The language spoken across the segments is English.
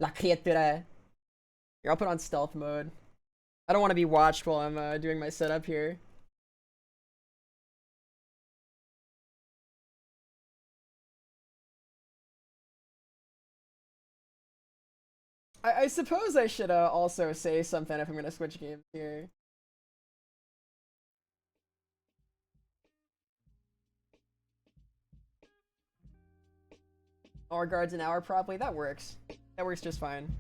La criatura. Here, I'll put on stealth mode. I don't want to be watched while I'm doing my setup here. I suppose I should also say something if I'm gonna switch games here. All guards an hour probably. That works. That works just fine.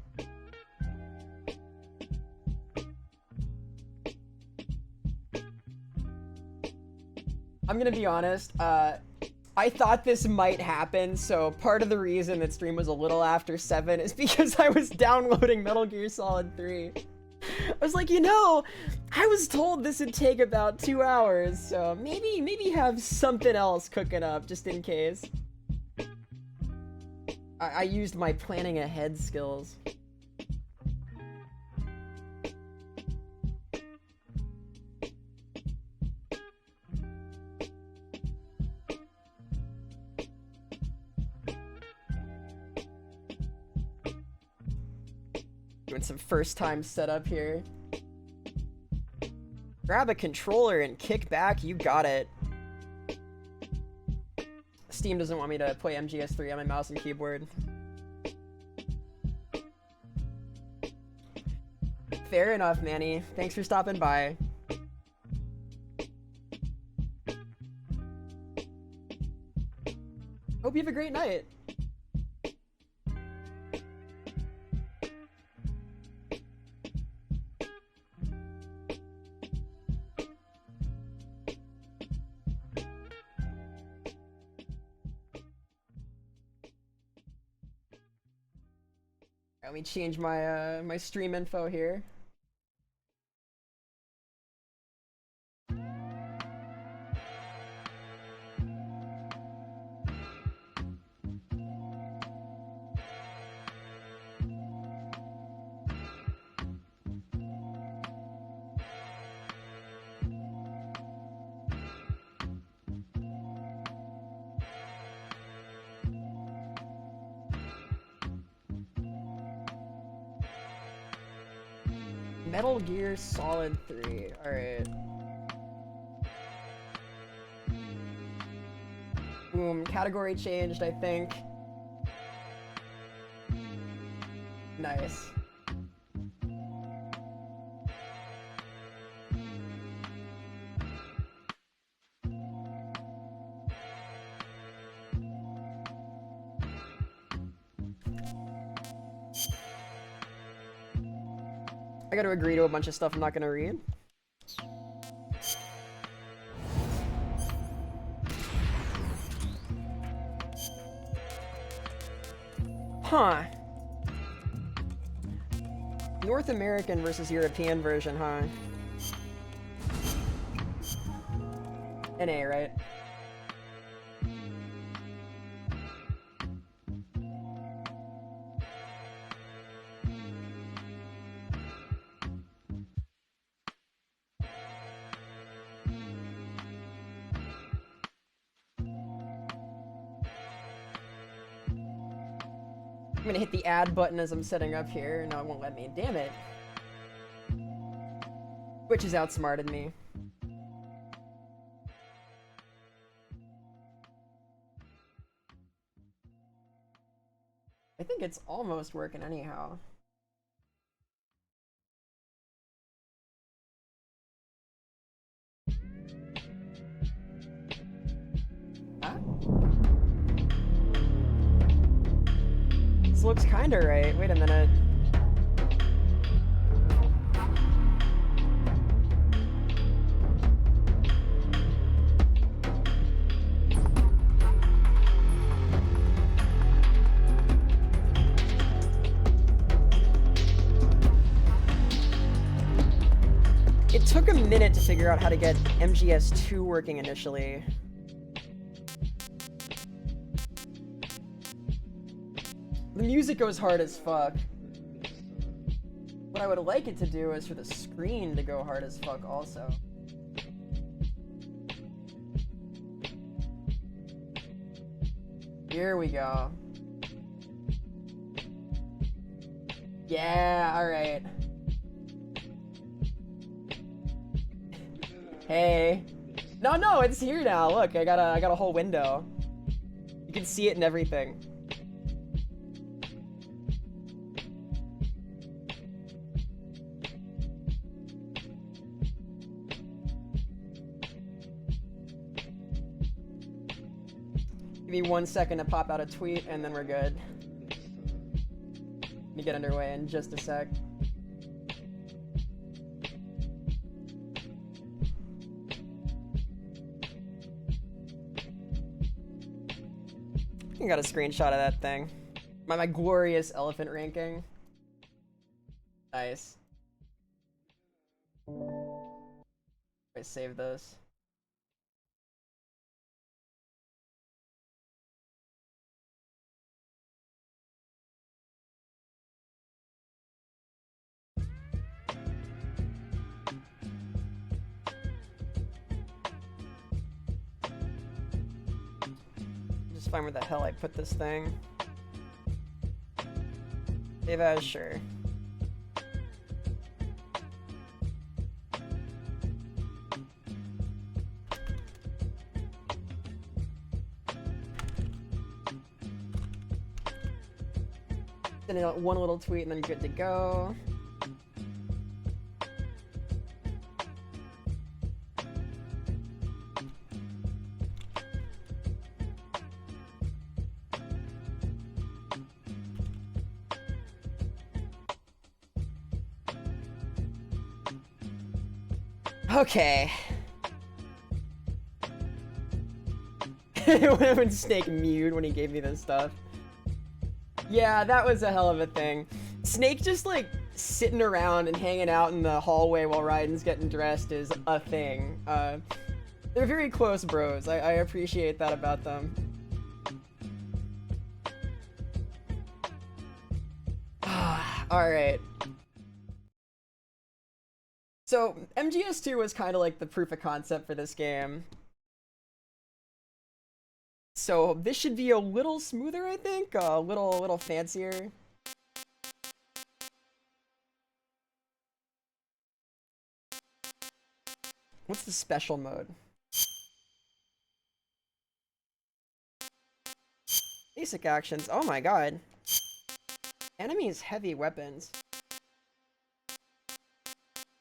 I'm gonna be honest. I thought this might happen, so part of the reason that stream was a little after 7 is because I was downloading Metal Gear Solid 3. I was like, I was told this would take about 2 hours, so maybe have something else cooking up just in case. I used my planning ahead skills. Doing some first time setup here. Grab a controller and kick back, you got it. Steam doesn't want me to play MGS3 on my mouse and keyboard. Fair enough, Manny. Thanks for stopping by. Hope you have a great night. Let me change my my stream info here. Metal Gear Solid 3. Alright. Boom. Category changed, I think. Nice. I gotta agree to a bunch of stuff I'm not gonna read. Huh. North American versus European version, huh? NA, right? I'm gonna hit the add button as I'm setting up here. No, it won't let me. Damn it. Which has outsmarted me. I think it's almost working anyhow. Huh? This looks kinda right. Wait a minute. It took a minute to figure out how to get MGS2 working initially. The music goes hard as fuck. What I would like it to do is for the screen to go hard as fuck also. Here we go. Yeah, alright. Hey. No, it's here now. Look, I got a whole window. You can see it and everything. Give me 1 second to pop out a tweet and then we're good. Let me get underway in just a sec. I got a screenshot of that thing. My glorious elephant ranking. Nice. I save this. Just find where the hell I put this thing. Save as, sure. Send out one little tweet and then good to go. Okay. When Snake mewed when he gave me this stuff. Yeah, that was a hell of a thing. Snake just like sitting around and hanging out in the hallway while Raiden's getting dressed is a thing. They're very close bros. I appreciate that about them. Alright. So, MGS2 was kind of like the proof of concept for this game. So, this should be a little smoother, I think? A little fancier. What's the special mode? Basic actions. Oh my god. Enemies heavy weapons.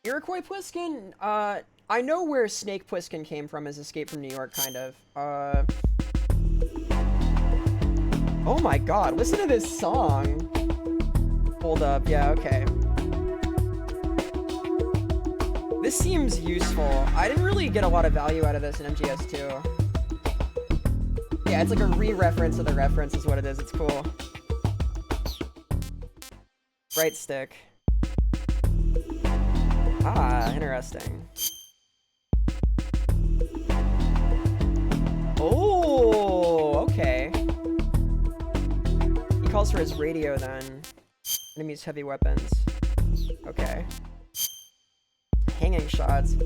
Iroquois Pliskin, I know where Snake Plissken came from as Escape from New York, kind of. Oh my god, listen to this song. Hold up, yeah, okay. This seems useful. I didn't really get a lot of value out of this in MGS2. Yeah, it's like a re-reference of the reference is what it is, it's cool. Right stick. Ah, interesting. Oh, okay. He calls for his radio then. Enemies heavy weapons. Okay. Hanging shots.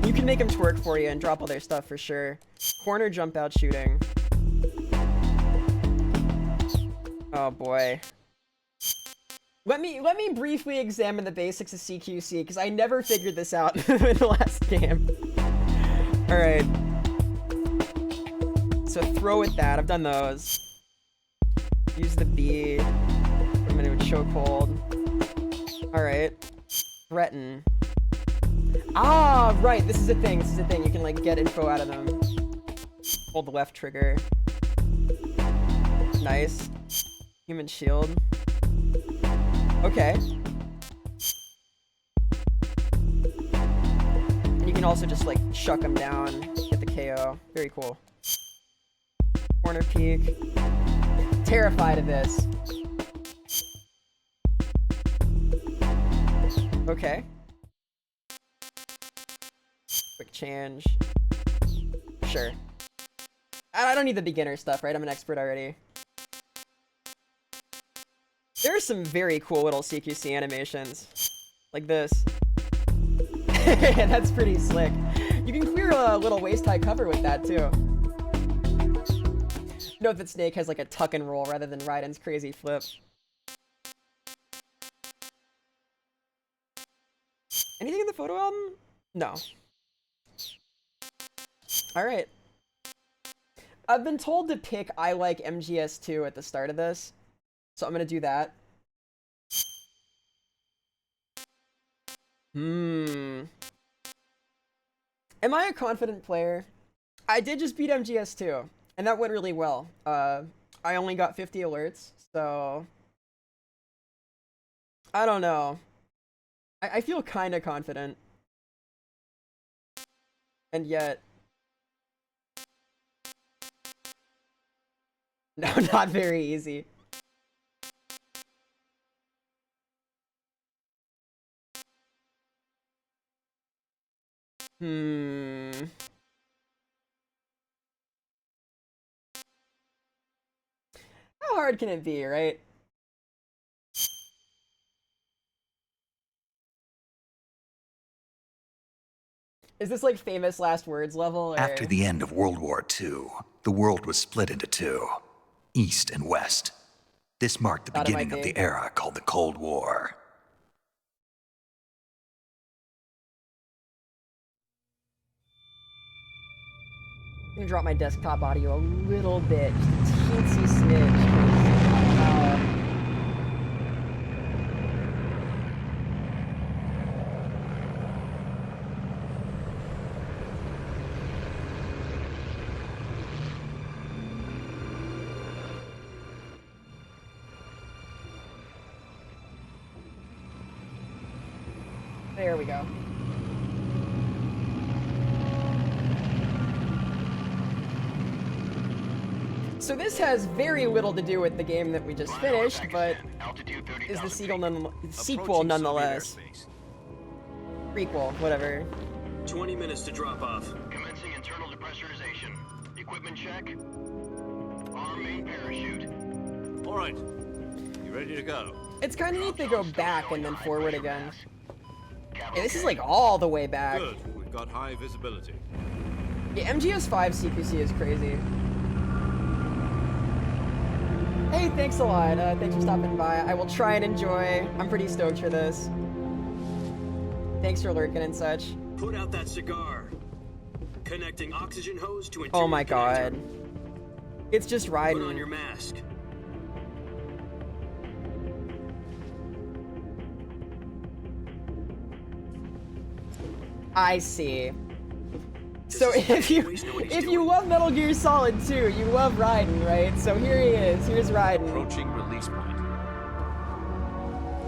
You can make him twerk for you and drop all their stuff for sure. Corner jump out shooting. Oh boy. Let me briefly examine the basics of CQC, because I never figured this out in the last game. Alright. So throw at that. I've done those. Use the B. Put him into a chokehold. Alright. Threaten. Ah, right. This is a thing. This is a thing. You can, like, get info out of them. Hold the left trigger. Nice. Human shield. Okay. And you can also just, like, chuck him down, get the KO. Very cool. Corner peek. Terrified of this. Okay. Quick change. Sure. I don't need the beginner stuff, right? I'm an expert already. There are some very cool little CQC animations. Like this. That's pretty slick. You can clear a little waist-high cover with that, too. Note that Snake has like a tuck and roll rather than Raiden's crazy flip. Anything in the photo album? No. Alright. I've been told to pick I like MGS2 at the start of this, so I'm gonna do that. Am I a confident player? I did just beat MGS2, and that went really well. I only got 50 alerts, so... I don't know. I feel kinda confident. And yet... No, not very easy. How hard can it be, right? Is this like famous last words level? Or... After the end of World War II, the world was split into two, East and West. This marked the beginning of the era called the Cold War. I'm gonna drop my desktop audio a little bit, just a teensy smidge. There we go. So this has very little to do with the game that we just finished, but is the sequel nonetheless. Prequel, whatever. 20 minutes to drop off. Commencing internal depressurization. Equipment check. Arm main parachute. All right. You ready to go? It's kind of neat they go back and then forward again. Yeah, this is like all the way back. Good. We've got high visibility. Yeah, MGS5 CQC is crazy. Hey, thanks a lot. Thanks for stopping by. I will try and enjoy. I'm pretty stoked for this. Thanks for lurking and such. Put out that cigar. Connecting oxygen hose to interior Oh my god. connector. It's just riding. Put on your mask. I see. So if you love Metal Gear Solid 2, you love Raiden, right? So here he is. Here's Raiden. Approaching release point.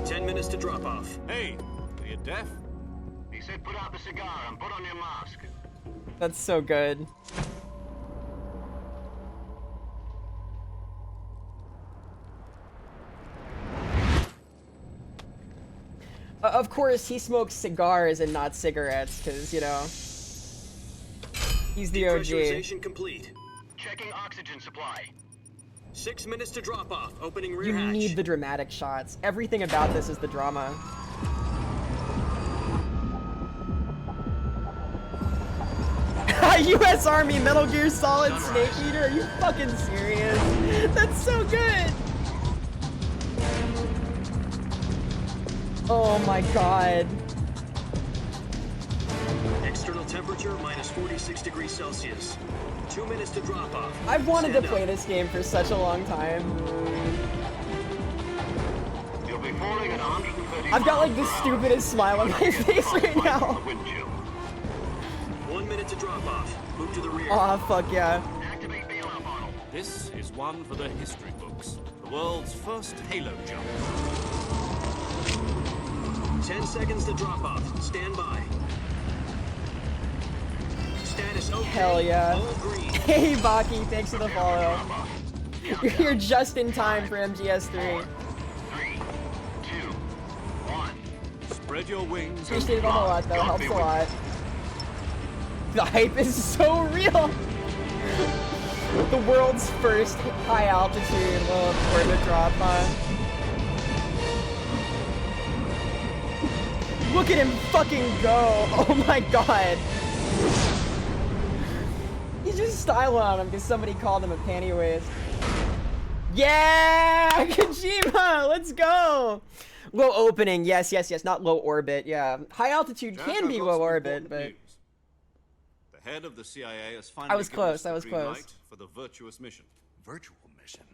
10 minutes to drop off. Hey, are you deaf? He said put out the cigar and put on your mask. That's so good. Of course, he smokes cigars and not cigarettes, because, you know, he's the OG. Pressurization complete. Checking oxygen supply. 6 minutes to drop off. Opening rear You hatch. need the dramatic shots. Everything about this is the drama. U.S. Army Metal Gear Solid Snake Eater? Are you fucking serious? That's so good! Oh my god. External temperature minus 46 degrees Celsius. 2 minutes to drop off. I've wanted Stand to play up. this game for such a long time. You'll be falling at 130 I've got like the stupidest smile on my face right now. 1 minute to drop off. Move to the rear. Aw, fuck yeah. Activate bailout model. This is one for the history books. The world's first Halo jump. 10 seconds to drop off. Stand by. Status okay. Hell yeah. All green. Hey Baki, thanks for the follow. You're here just in time for MGS3. 3, 2, 1. Spread your wings. Appreciate it a whole lot though, helps a lot. The hype is so real! The world's first high altitude orbit drop on. Look at him fucking go! Oh my god! He's just styling on him because somebody called him a panty waist. Yeah, Kojima, let's go. Low opening, yes, not low orbit. Yeah, high altitude Jack, can I've be got low some orbit, important but news. The head of the CIA has finally I was given us close. I the was green close. light for the virtuous mission. Virtual mission?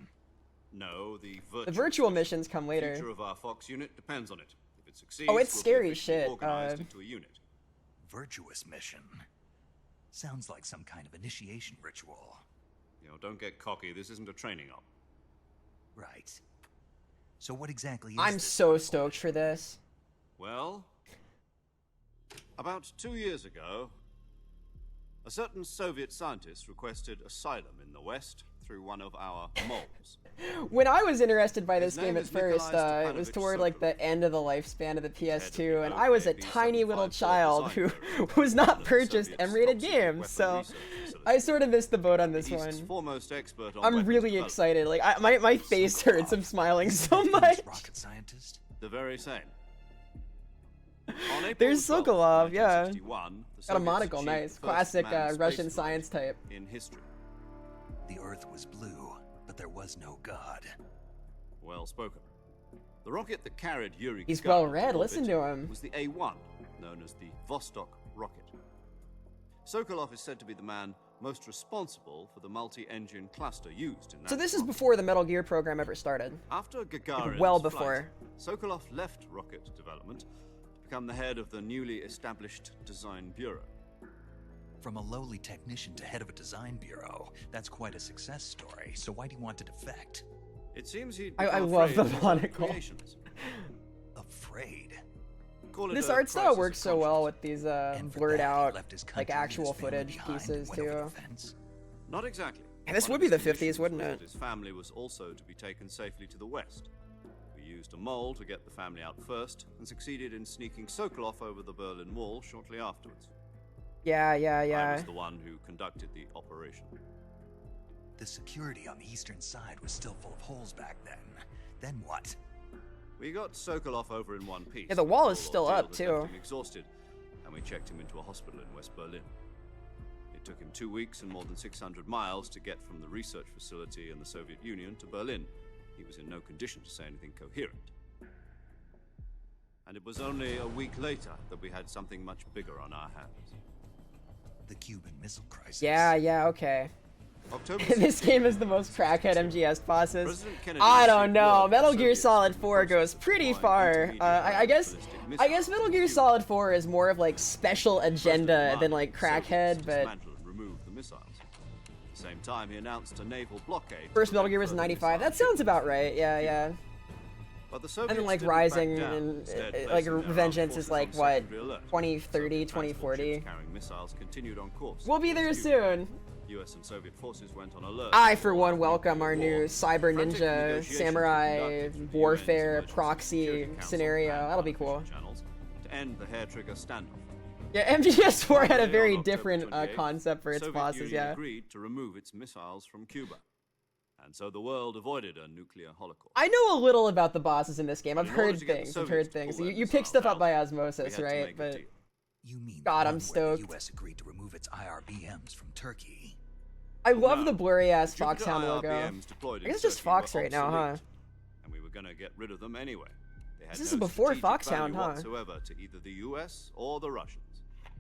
No, the The virtual missions come later. The future of our Fox unit depends on it. If it succeeds, Oh, it's we'll be scary officially shit. organized into a unit. Virtuous mission? Sounds like some kind of initiation ritual. You know, don't get cocky. This isn't a training op. Right. So what exactly is I'm this so virtual stoked mission? for this. Well, about 2 years ago, a certain Soviet scientist requested asylum in the West through one of our moles. When I was interested by this His game name at is first, Nikolai it was Stepanovich toward like the Sokolov. end of the lifespan of the PS2, and the I was a OK tiny little B754 child who design was not one of the purchased Soviet's M-rated top secret games, weapon so research facility. I sort of missed the boat on this East's one. foremost expert on I'm weapons really development. excited. Like, my face hurts. I'm smiling so Famous much. rocket scientist? The very same. On April There's 12th, Sokolov, yeah. 1961, the Got a Soviets monocle, achieved nice. the first Classic manned Russian spaceflight science type. in history. The Earth was blue, but there was no God. Well spoken. The rocket that carried Yuri He's Gagarin well to read, orbit listen to him. was the A-1, known as the Vostok rocket. Sokolov is said to be the man most responsible for the multi-engine cluster used in that So this is rocket. before the Metal Gear program ever started. After Gagarin's well flight, before. Sokolov left rocket development to become the head of the newly established Design Bureau. From a lowly technician to head of a design bureau, that's quite a success story. So why do you want to defect? It seems he'd I become love afraid the of his own monocle. creations. Afraid? Call it This a art style crisis works of so well conscience. with these And for blurred that, he out, left his like country and actual his family footage behind and pieces went over too. the fence? Not exactly. Yeah, this One would of be his the 50s, conditions wouldn't was it? that his family was also to be taken safely to the west. We used a mole to get the family out first, and succeeded in sneaking Sokolov over the Berlin Wall shortly afterwards. Yeah. I was the one who conducted the operation. The security on the eastern side was still full of holes back then. Then what? We got Sokolov over in one piece. Yeah, the wall but is the still ordeal up, had too. left him exhausted, and we checked him into a hospital in West Berlin. It took him 2 weeks and more than 600 miles to get from the research facility in the Soviet Union to Berlin. He was in no condition to say anything coherent. And it was only a week later that we had something much bigger on our hands. The Cuban Missile Crisis. Yeah, okay. October This 16th, game is the most crackhead MGS bosses. President Kennedy I don't received know. word Metal that Gear Soviets Solid were 4 goes processing pretty flying far. intermediate I guess ballistic Metal missiles Gear into Solid 4 is more of like special agenda President than Mark like Soviets crackhead, but dismantle and remove the missiles. At the same time, he announced a naval blockade. to first Metal prevent Gear was further 95. That missile sounds about shipments. right. Yeah. But the And Soviets then like didn't back Rising down, and instead like placing their Vengeance armed is like forces on what secondary alert. 2030, Soviet transport 2040. ships carrying missiles continued on course. We'll be there towards Cuba. soon. US and Soviet forces went on alert. I, for one, welcome our War. new cyber Frantic ninja negotiations were samurai conducted through the warfare UN's Emergency proxy Security Council scenario. and That'll be unofficial cool. channels to end the hair trigger standoff. Yeah, MGS4 had a Finally, very on October different 28th, concept for the its Soviet bosses, Union yeah. agreed to remove its missiles from Cuba. And so the world avoided a nuclear holocaust. I know a little about the bosses in this game. I've in order heard to get the things. I've Soviets heard to things. pull You their pick missiles stuff up out, by we osmosis, had to right? make a But deal. You mean God, the I'm one where stoked. the US agreed to remove its IRBMs from Turkey? I love No. the blurry ass The Jupiter Foxhound logo. IRBMs deployed I in guess it's just Turkey were Fox right now, huh? obsolete, and we were going to get rid of them anyway. They had This no is before strategic Foxhound, value huh? whatsoever to either the US or the Russians.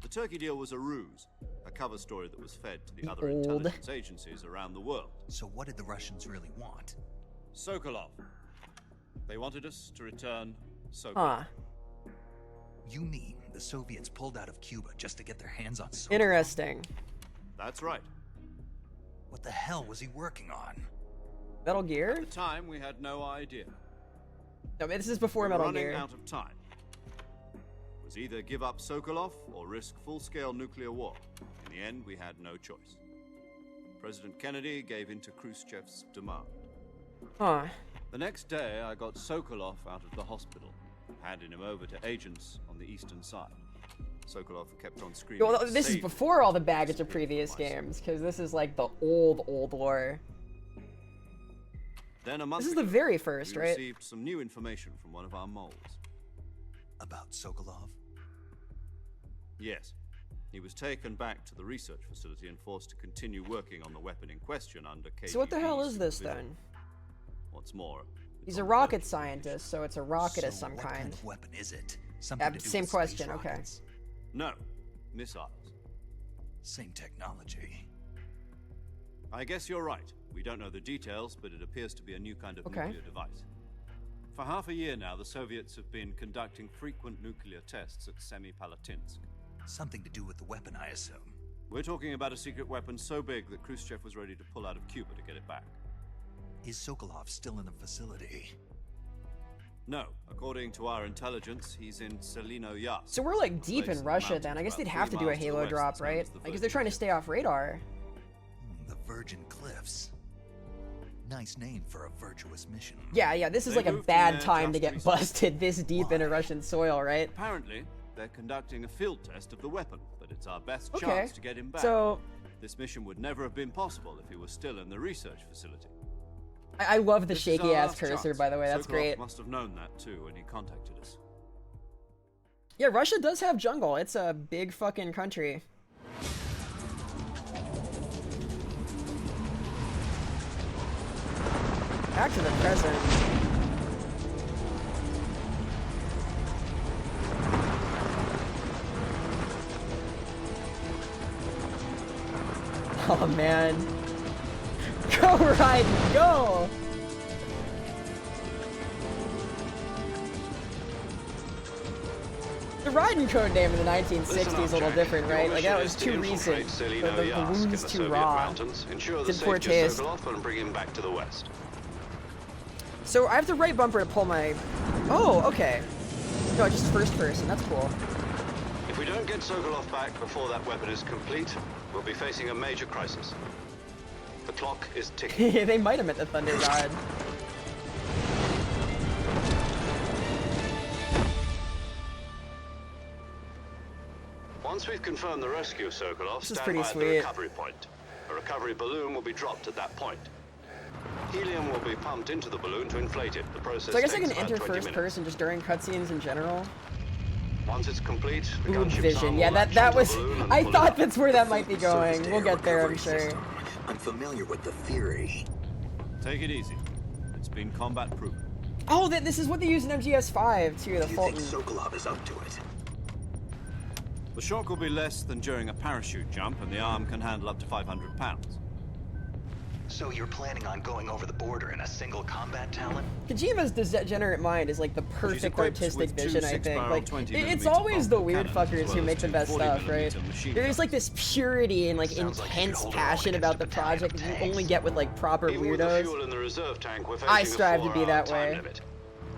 The Turkey deal was a ruse, a cover story that was fed to the The other old- intelligence agencies around the world. So what did the Russians really want? Sokolov. They wanted us to return Sokolov. Huh. You mean the Soviets pulled out of Cuba just to get their hands on Sokolov? Interesting. That's right. What the hell was he working on? Metal Gear? At the time, we had no idea. No, this is before We were Metal running Gear. out of time. It was either give up Sokolov or risk full-scale nuclear war. In the end, we had no choice. President Kennedy gave in to Khrushchev's demand. Huh. The next day, I got Sokolov out of the hospital, handing him over to agents on the eastern side. Sokolov kept on screaming. Well, this is "Save me." before all the baggage of Save previous my son. games, because this is like the old lore. Then a month This is the ago, very first, we right? received some new information from one of our moles. About Sokolov? Yes. He was taken back to the research facility and forced to continue working on the weapon in question under KGB So what the hell is this supervision. then? What's more, He's a rocket scientist, so it's a rocket of some what kind. kind of weapon is it? Something to do Same with question, space okay. rockets? No, missiles. Same technology. I guess you're right. We don't know the details, but it appears to be a new kind of nuclear device. For half a year now, the Soviets have been conducting frequent nuclear tests at Semipalatinsk. Something to do with the weapon, I assume. We're talking about a secret weapon so big that Khrushchev was ready to pull out of Cuba to get it back. Is Sokolov still in the facility? No, according to our intelligence, he's in Selino Yar. So we're like deep in Russia then. I guess they'd have to do a Halo drop, right? I guess they're trying to stay off radar. The Virgin Cliffs. Nice name for a virtuous mission. Yeah, this is like a bad time to get busted this deep into Russian soil, right? Apparently, they're conducting a field test of the weapon, but it's our best chance to get him back. So this mission would never have been possible if he was still in the research facility. I love the This is shaky our ass last cursor, chance. by the way. That's Sokolov great. Must have known that too when he contacted us. Yeah, Russia does have jungle. It's a big fucking country. Back to the present. Oh man. Go Raiden, go! The Raiden code name in the 1960s is a little different, right? Like that was too recent. The wound's too raw. Did poor taste. And bring him back to the west. So I have the right bumper to pull my... Oh, okay. No, just first person. That's cool. If we don't get Sokolov back before that weapon is complete, we'll be facing a major crisis. The clock is ticking. They might have met the Thunder God. Once we've confirmed the rescue of Sokolov, This is stand pretty by at the sweet. recovery point. A recovery balloon will be dropped at that point. Helium will be pumped into the balloon to inflate it. The process So I guess I takes can about enter 20 first minutes. person just during cutscenes in general. Once it's complete, the Ooh, gunship's vision. arm Yeah, will that latch onto was... the balloon and I pull it thought up. that's where that might be going. Surface We'll to air get there, I'm recovery sure. system. I'm familiar with the theory. Take it easy. It's been combat proven. Oh, this is what they use in MGS5 too, the Do you Fulton. think Sokolov is up to it? The shock will be less than during a parachute jump, and the arm can handle up to 500 pounds. So you're planning on going over the border in a single combat talent? Kojima's degenerate mind is like the perfect equipped artistic with two vision, I think. 6-barrel Like, 20mm it's always the pump weird cannons, fuckers as who well make as the two best stuff, right? 40mm machine There's like guns. this purity and like Sounds like intense you'd hold your own passion against about a the battalion project of that you tanks. only get with like proper Even with the weirdos. fuel in the reserve tank, we're I facing a strive to be 4-hour that time way. limit.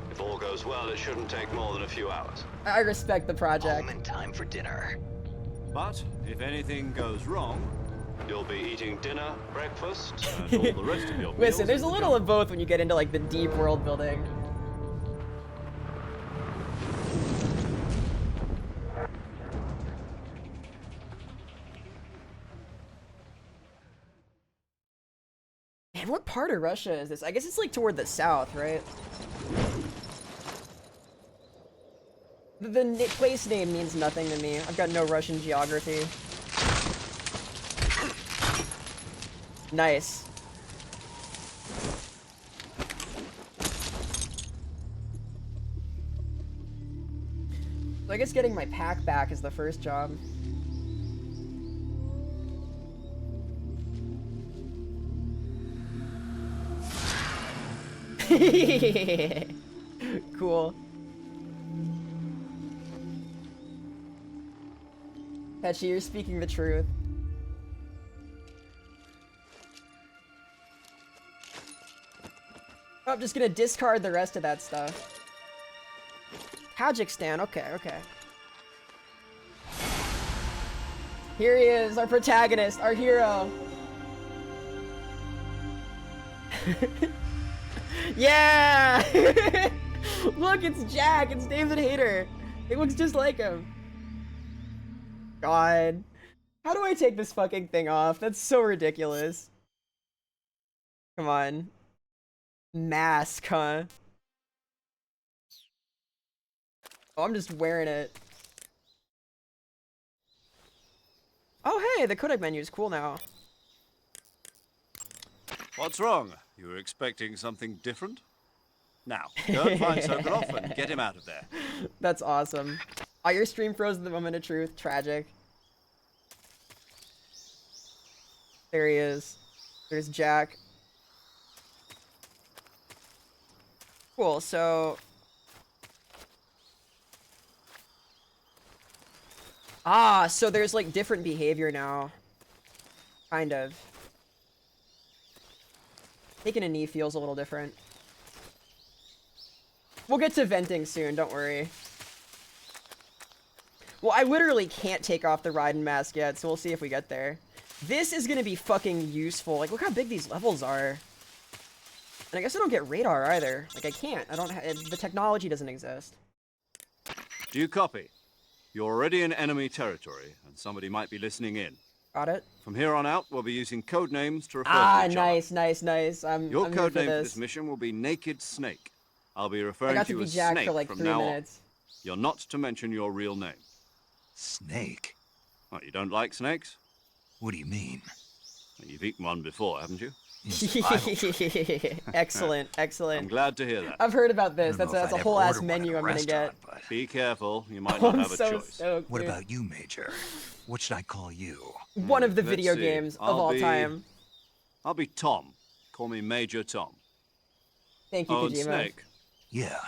If all goes well, it shouldn't take more than a few hours. I respect the project. Home in time for dinner. But if anything goes wrong, You'll be eating dinner, breakfast, and all the rest of your meals. Listen, there's a in the little of both when you get into like the deep world building. Man, what part of Russia is this? I guess it's like toward the south, right? The place name means nothing to me. I've got no Russian geography. Nice. So I guess getting my pack back is the first job. Cool. Petchy, you're speaking the truth. Oh, I'm just gonna discard the rest of that stuff. Tajikistan, okay, okay. Here he is, our protagonist, our hero. Yeah! Look, it's Jack, it's David Hayter. It looks just like him. God. How do I take this fucking thing off? That's so ridiculous. Come on. Mask, huh? Oh, I'm just wearing it. Oh, hey, the codec menu is cool now. what's wrong? You were expecting something different? Now, go and find Sokolov and get him out of there. That's awesome. Oh, your stream froze at the moment of truth. Tragic. There he is. There's Jack. Cool, so... Ah, so there's like different behavior now. Kind of. Taking a knee feels a little different. We'll get to venting soon, don't worry. Well, I literally can't take off the Raiden mask yet, so we'll see if we get there. This is gonna be fucking useful. Like, look how big these levels are. And I guess I don't get radar either. Like, I can't. I don't the technology doesn't exist. Do you copy? You're already in enemy territory, and somebody might be listening in. Got it? From here on out, we'll be using code names to refer to each nice, other. nice. Your I'm code here name for for this. this mission will be Naked Snake. I'll be I referring got to to you be as Jack Snake for like from 3 now minutes. on. You're not to mention your real name. Snake? What, you don't like snakes? What do you mean? Well, you've eaten one before, haven't you? Excellent, I'm excellent. glad to hear that. I've heard about this. I That's don't know a if I'd whole ever ass order one at menu a I'm gonna get. restaurant, but Be careful, you might Oh, not I'm have a so choice. stoked, what dude. about you, Major? What should I call you? One of the Let's video see. games of I'll all be- time. I'll be Tom. Call me Major Tom. Thank you, Oh, and Kojima. Snake. Yeah,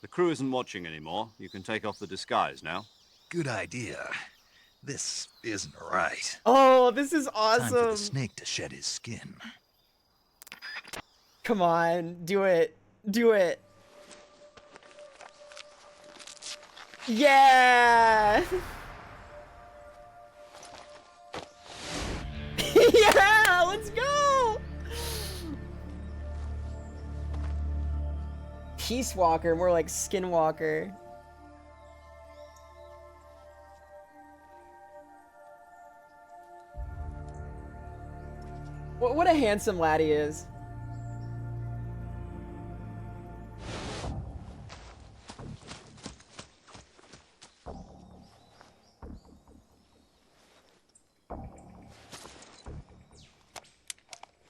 The crew isn't watching anymore. You can take off the disguise now. good idea. This isn't right. Oh, this is Time for the awesome. snake to shed his skin. Come on, do it. Do it. Yeah! Yeah, let's go! Peace Walker, more like Skinwalker. What a handsome lad he is.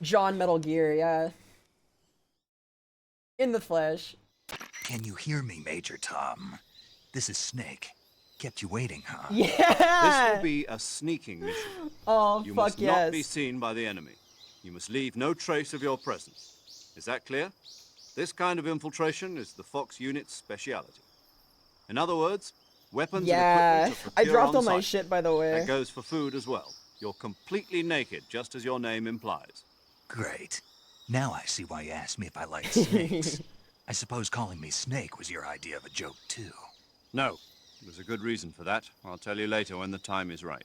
John Metal Gear, yeah. In the flesh. Can you hear me, Major Tom? This is Snake. Kept you waiting, huh? Yeah! This will be a sneaking mission. Oh, You fuck must yes. not be seen by the enemy. You must leave no trace of your presence. Is that clear? This kind of infiltration is the Fox unit's speciality. In other words, weapons Yeah, and equipment are I procure dropped on all my site. shit, by the way. That goes for food as well. You're completely naked, just as your name implies. Great. Now I see why you asked me if I liked snakes. I suppose calling me Snake was your idea of a joke, too. No, there's a good reason for that. I'll tell you later when the time is right.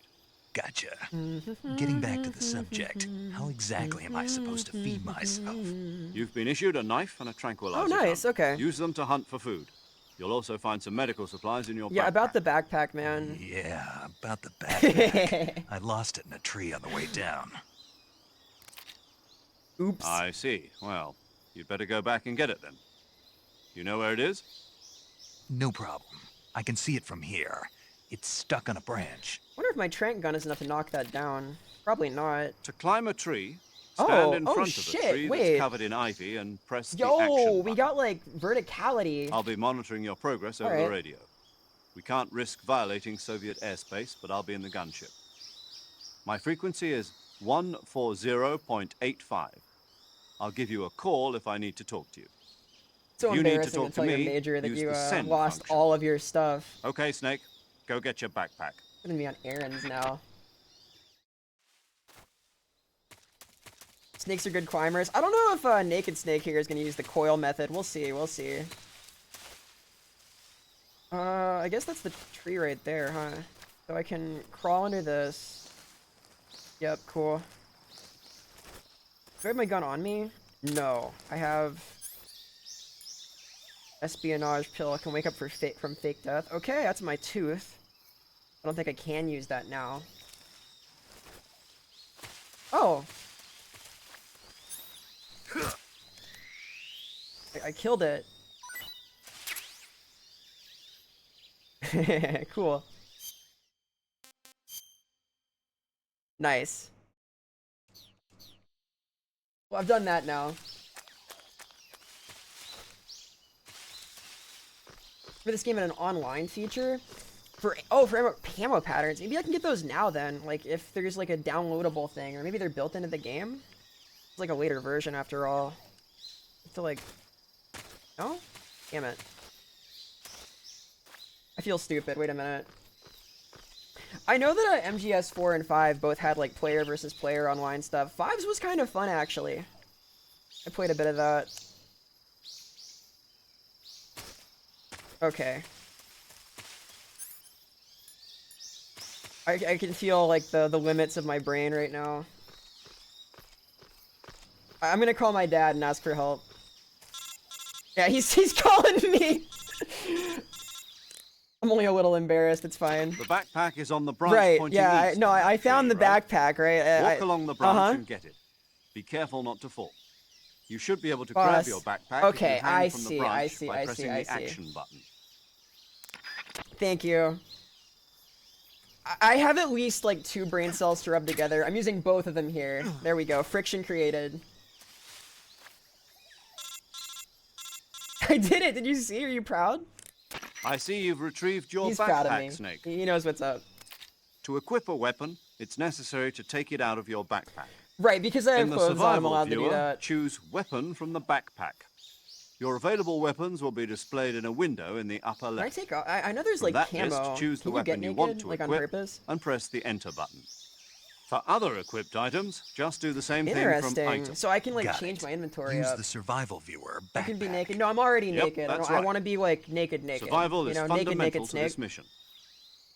Gotcha. Getting back to the subject, how exactly am I supposed to feed myself? You've been issued a knife and a tranquilizer. Oh, nice, gun. okay. Use them to hunt for food. You'll also find some medical supplies in your Yeah, backpack. about the backpack, man. Yeah, about the backpack. I lost it in a tree on the way down. Oops. I see. Well, you'd better go back and get it then. You know where it is? No problem. I can see it from here. It's stuck on a branch. Wonder if my trank gun is enough to knock that down. Probably not. To climb a tree, Oh, stand in oh front shit, of a tree wait. that's covered in ivy and press the Yo, action we button. got like verticality. I'll be monitoring your progress over Alright. the radio. We can't risk violating Soviet airspace, but I'll be in the gunship. My frequency is 140.85. I'll give you a call if I need to talk to you. So you need to embarrassing talk to to tell your me, major that use you the send lost function. all of your stuff. Okay, Snake, go get your backpack. I'm gonna be on errands now. Snakes are good climbers. I don't know if Naked Snake here is gonna use the coil method. We'll see, we'll see. I guess that's the tree right there, huh? So I can crawl under this. Yep, cool. Do I have my gun on me? No. I have espionage pill. I can wake up from fake death. Okay, that's my tooth. I don't think I can use that now. Oh. I killed it. Cool. Nice. Well, I've done that now. For this game, in an online feature for ammo patterns. Maybe I can get those now then. Like if there's like a downloadable thing, or maybe they're built into the game. It's like a later version after all. I feel like no, damn it. I feel stupid. Wait a minute. I know that MGS 4 and 5 both had like player versus player online stuff. 5's was kind of fun actually. I played a bit of that. Okay. I can feel like the limits of my brain right now. I'm gonna call my dad and ask for help. Yeah, he's calling me. I'm only a little embarrassed. It's fine. The backpack is on the branch Right. pointing Yeah. east. I found the backpack. Right. Walk along the branch and get it. Be careful not to fall. You should be able to grab your backpack. Okay, if you hang I from see, the branch I see, by I pressing see, I the see. action button. Thank you. I have at least like 2 brain cells to rub together. I'm using both of them here. There we go. Friction created. I did it. Did you see? Are you proud? I see you've retrieved your He's proud of me. backpack, Snake. He knows what's up. To equip a weapon, it's necessary to take it out of your backpack. Right, because I have In the clothes on, I'm survival allowed to do viewer, that. choose Weapon from the backpack. Your available weapons will be displayed in a window in the upper Can I left. take off? I know there's From like that camo. list, choose the Can you get weapon you naked, want to like on equip purpose? and press the Enter button. For other equipped items, just do the same thing from Interesting. Item. So I can like Got change it. my inventory Use up. the survival viewer I can be backpack. naked. No, I'm already Yep, naked. that's I right. want to be like naked. Survival you is know, fundamental naked to snake. this mission.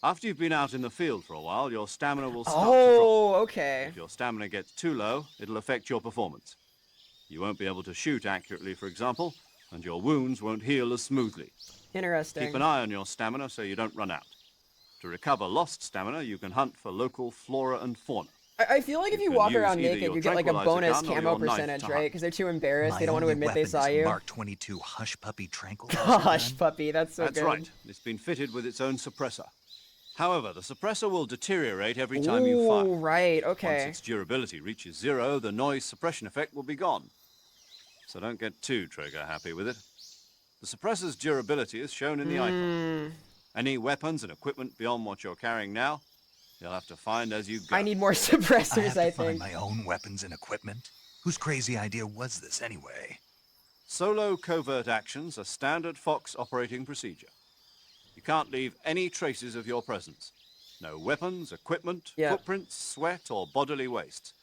After you've been out in the field for a while, your stamina will start to drop. Oh, okay. If your stamina gets too low, it'll affect your performance. You won't be able to shoot accurately, for example, and your wounds won't heal as smoothly. Interesting. Keep an eye on your stamina so you don't run out. To recover lost stamina, you can hunt for local flora and fauna. I feel like if you can walk use around either naked, your you get like a tranquilizer bonus gun or camo your knife percentage, to right? hunt. Because they're too embarrassed. My They don't want to only admit they weapon saw is you. Mark 22 Hush Puppy tranquilizer Gosh, gun. puppy, that's so That's good. right. It's been fitted with its own suppressor. However, the suppressor will deteriorate every time you fire. Ooh, right. Once Okay. its durability reaches 0, the noise suppression effect will be gone. So don't get too trigger happy with it. The suppressor's durability is shown in the icon. Any weapons and equipment beyond what you're carrying now, you'll have to find as you go. I need more I suppressors, have I to find think. my own weapons and equipment. Whose crazy idea was this anyway? Solo covert actions are standard Fox operating procedure. You can't leave any traces of your presence. No weapons, equipment, Yeah. footprints, sweat, or bodily waste.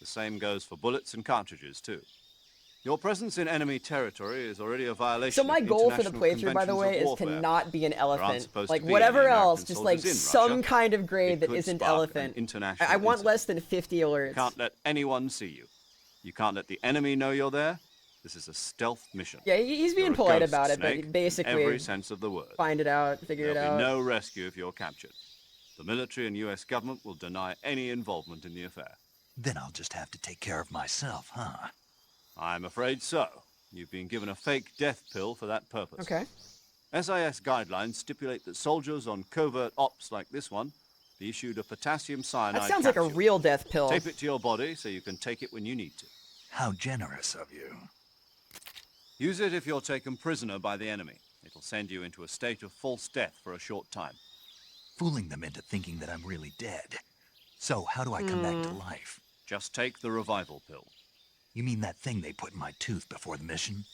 The same goes for bullets and cartridges, too. Your presence in enemy territory is already a violation So my of goal for the international playthrough, by the conventions way, of is to warfare. not be an elephant. supposed Like to be whatever any else, American just like soldiers in some Russia. kind of grade It that could isn't spark an elephant. international I want incident. less than 50 alerts. Can't let anyone see you. You can't let the enemy know you're there. This is a stealth mission. Yeah, he's being You're a polite ghost, about it, Snake, but in basically every sense of the word. find it out, figure There'll it be out. no rescue if you're captured. The military and U.S. government will deny any involvement in the affair. Then I'll just have to take care of myself, huh? I'm afraid so. You've been given a fake death pill for that purpose. Okay. SIS guidelines stipulate that soldiers on covert ops like this one be issued a potassium cyanide That sounds like a capsule. real death pill. Tape it to your body so you can take it when you need to. How generous of you. Use it if you're taken prisoner by the enemy. It'll send you into a state of false death for a short time. Fooling them into thinking that I'm really dead. So how do I come back to life? Just take the revival pill. You mean that thing they put in my tooth before the mission?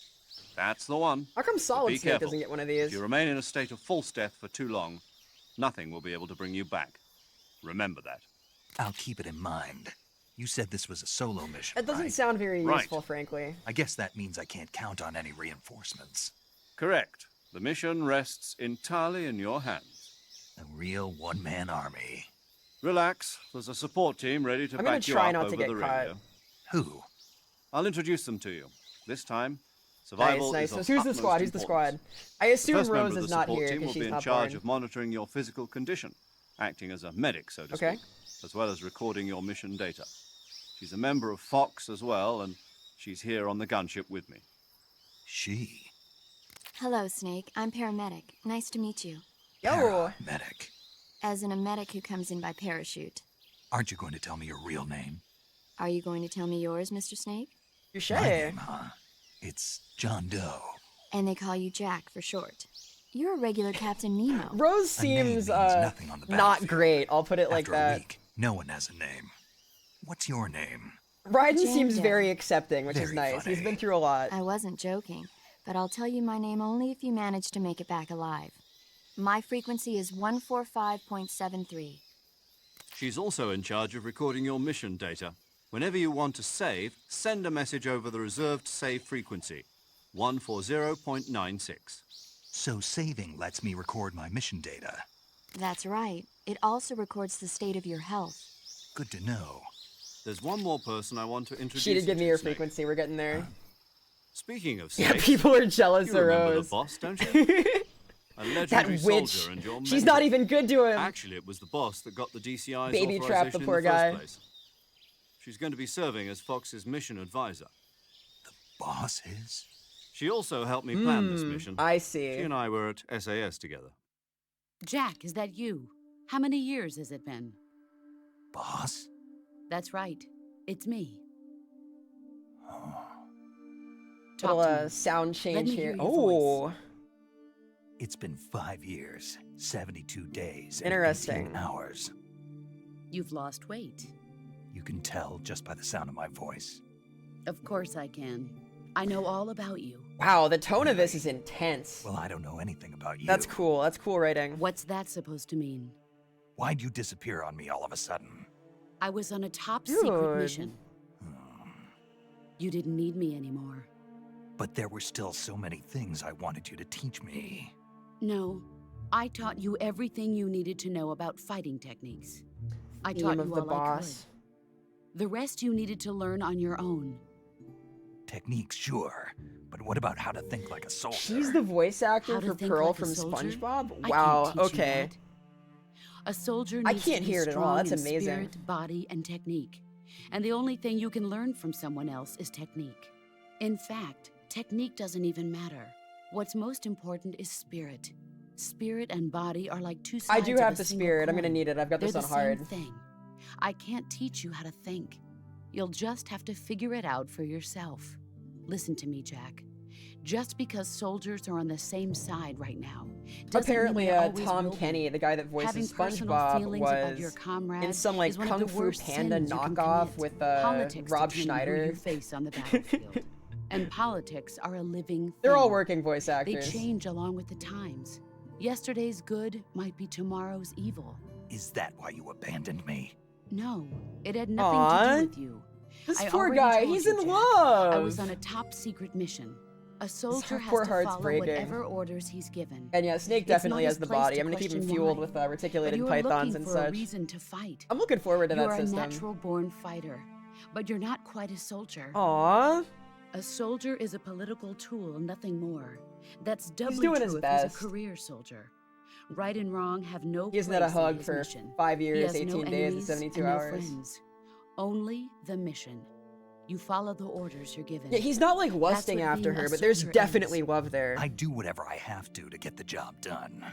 That's the one. How come But Solid be Snake careful. doesn't get one of If these? you remain in a state of false death for too long, nothing will be able to bring you back. Remember that. I'll keep it in mind. You said this was a solo mission, That doesn't right? sound very Right. useful, frankly. I guess that means I can't count on any reinforcements. Correct. The mission rests entirely in your hands. A real one-man army. Relax. There's a support team ready to I'm gonna back you try up not to over get the caught. radio. Who? I'll introduce them to you. This time, survival Nice. is of So who's the utmost squad? Who's the importance. squad? I The assume first member Rose of is the not support here team will because be she's in not charge born. of monitoring your physical condition, acting as a medic, so to Okay. speak, as well as recording your mission data. She's a member of Fox as well, and she's here on the gunship with me. She. Hello, Snake. I'm paramedic. Nice to meet you. Yo, Medic. As in a medic who comes in by parachute. Aren't you going to tell me your real name? Are you going to tell me yours, Mr. Snake? Touche. My name, huh? It's John Doe. And they call you Jack for short. You're a regular Captain Nemo. Rose A name seems, means nothing on the not battlefield. great. I'll put it like After a that. week, no one has a name. What's your name? Raiden Jane seems Doe. very accepting, which is Very nice. He's funny. been through a lot. I wasn't joking, but I'll tell you my name only if you manage to make it back alive. My frequency is 145.73. She's also in charge of recording your mission data. Whenever you want to save, send a message over the reserved save frequency, 140.96. So saving lets me record my mission data. That's right. It also records the state of your health. Good to know. There's one more person I want to introduce. She did give me her Snake. frequency. We're getting there. Speaking of Yeah, snakes, people are jealous you of remember Rose. the boss, don't you? A That legendary witch. soldier and your She's mentor. not even good to him. Actually, it was the boss that got the DCI's Baby authorization trapped the in poor the first guy. place. She's going to be serving as Fox's mission advisor. Boss is? She also helped me plan this mission. I She see. and I were at SAS together. Jack, is that you? How many years has it been? Boss? That's right. It's me. Little Talk to me. sound change me here. hear your Oh, It's been 5 years, 72 days, and Interesting. 18 hours. You've lost weight. You can tell just by the sound of my voice. Of course I can. I know all about you. wow. The tone of this is intense. Well, I don't know anything about you. That's cool. That's cool writing. What's that supposed to mean? Why'd you disappear on me all of a sudden? I was on a top secret Dude. mission. You didn't need me anymore. But there were still so many things I wanted you to teach me. No, I taught you everything you needed to know about fighting techniques. I taught Theme of you the all I boss. could. The rest you needed to learn on your own. Techniques, sure. But what about how to think like a soldier? She's the voice actor How to for think Pearl like a from soldier? SpongeBob. I Wow. can't teach you Okay. that. A soldier I needs can't to be hear it at all. strong That's in amazing. Spirit, body, and technique. And the only thing you can learn from someone else is technique. In fact, technique doesn't even matter. What's most important is spirit. Spirit and body are like two sides I do of have a the single spirit. I'm gonna coin. need it. I've got this They're on the hard. same thing. I can't teach you how to think. You'll just have to figure it out for yourself. Listen to me, Jack. Just because soldiers are on the same side right now doesn't Apparently, mean they always Tom will be. Kenny, the guy that Having voices personal SpongeBob, feelings about your was comrade in some like is one Kung of the Fu worst Panda sins you can knockoff commit. with Politics Rob determine who Schneider. you face on the battlefield. And politics are a living thing. They're all working voice They actors. change along with the times. Yesterday's good might be tomorrow's evil. Is that why you abandoned me? No, it had nothing Aw. to do with you. This I poor already guy, told he's you, in Jack. love. I was on a top secret mission. A soldier has poor to heart's follow breaking. whatever orders he's given. And yeah, Snake It's definitely not has his the place body. to I'm gonna keep him question fueled why. with But reticulated you are pythons looking and for a such. reason to fight. I'm looking forward to You that are system. a natural-born fighter, but you're not quite a soldier. Aww. A soldier is a political tool, nothing more. That's doubly doing true his if best. he's a career soldier. Right and wrong have no He hasn't place had a in hug his for mission. 5 He years, has 18 no days, and enemies 72 and no hours. friends. Only the mission. You follow the orders you're given. Yeah, he's not like lusting what after being her, a but there's soldier definitely is. love there. I do whatever I have to get the job done.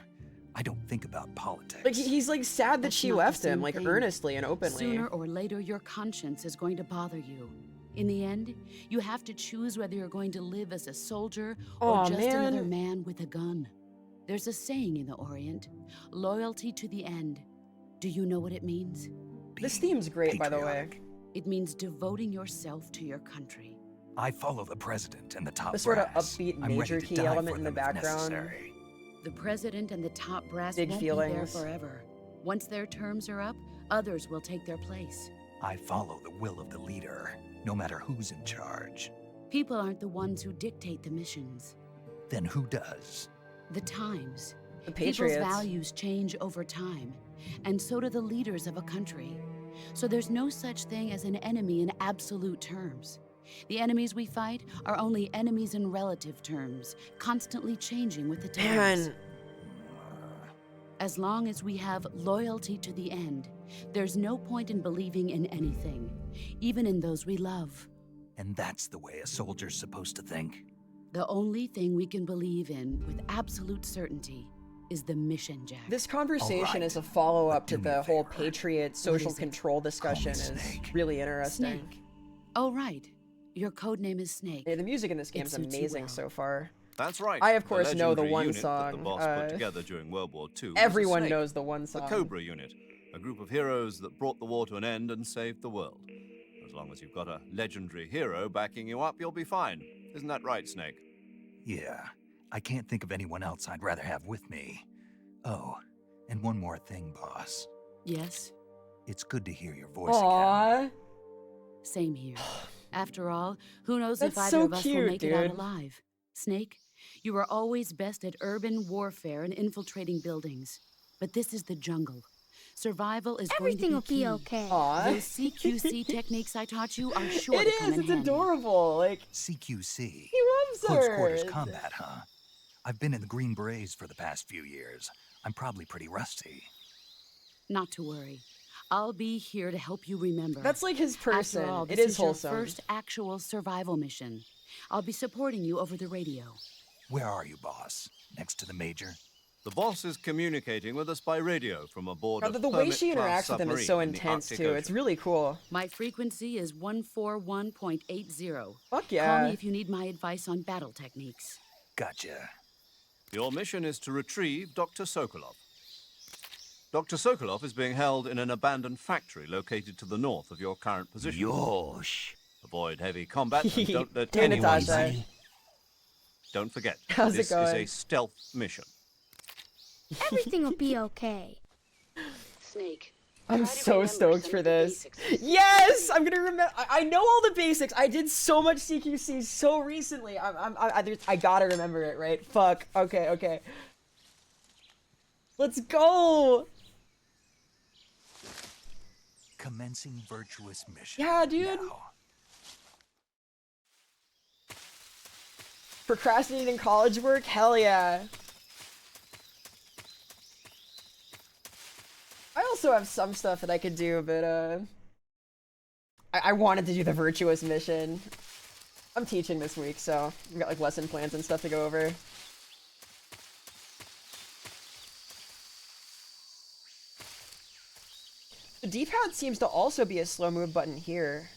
I don't think about politics. Like he's like sad that That's she not the left him, same like thing. earnestly and openly. Sooner or later, your conscience is going to bother you. In the end, you have to choose whether you're going to live as a soldier or Aw, just man. another man with a gun. There's a saying in the Orient, loyalty to the end. Do you know what it means? This theme's great, by the way. Patriotic. It means devoting yourself to your country. I follow the president and the top The sort of brass. upbeat I'm major ready to key die element for in the them if background. necessary. The president and the top brass Big won't be there feelings. forever. Once their terms are up, others will take their place. I follow the will of the leader, no matter who's in charge. People aren't the ones who dictate the missions. Then who does? The times. The People's Patriots. values change over time, and so do the leaders of a country. So there's no such thing as an enemy in absolute terms. The enemies we fight are only enemies in relative terms, constantly changing with the times. Man, As long as we have loyalty to the end, there's no point in believing in anything, even in those we love. And that's the way a soldier's supposed to think? The only thing we can believe in with absolute certainty is the mission, Jack. this conversation Alright, is a follow-up but to do me the a whole favor. Patriot social is it? control discussion. Is Snake. really interesting. Snake. Oh, right. Your code name is Snake. Yeah, the music in this game It is suits you amazing well. so far. That's right. I, of course, know the legendary one unit that the song, boss put together during World War II. was a Everyone snake. knows the one The song. Cobra unit, a group of heroes that brought the war to an end and saved the world. As long as you've got a legendary hero backing you up, you'll be fine. Isn't that right, Snake? Yeah, I can't think of anyone else I'd rather have with me. Oh, and one more thing, boss. Yes? It's good to hear your voice again. Aww. Same here. After all, who knows That's if either so of us will cute, make it out dude. alive. Snake, you are always best at urban warfare and infiltrating buildings. But this is the jungle. Survival is Everything will going to be be key. okay. Aw. Those CQC techniques I taught you are sure It to come is, in it's handy. adorable. Like, CQC. he loves Close her. quarters combat, huh? I've been in the Green Berets for the past few years. I'm probably pretty rusty. Not to worry. I'll be here to help you remember. That's like his person. After all, It this is your wholesome. first actual survival mission. I'll be supporting you over the radio. Where are you, boss? Next to the Major? The boss is communicating with us by radio from aboard Rather, a the way she Hermit-class interacts with him is so submarine in the intense, Arctic too. It's Ocean. really cool. My frequency is 141.80. Fuck Call yeah. me if you need my advice on battle techniques. Gotcha. Your mission is to retrieve Dr. Sokolov. Dr. Sokolov is being held in an abandoned factory located to the north of your current position. Yosh. Avoid heavy combat and don't let Hey, anyone Natasha. see you. Don't forget, How's it this is going? a stealth mission. Everything will be okay. Snake. I'm so stoked for this. Yes! I'm gonna remember. I know all the basics. I did so much CQC so recently. I gotta remember it, right? Fuck. Okay. Let's go! Commencing virtuous mission. Yeah, dude. Now. Procrastinating college work? Hell yeah. I also have some stuff that I could do, but I wanted to do the virtuous mission. I'm teaching this week, so I've got like lesson plans and stuff to go over. The D-pad seems to also be a slow move button here.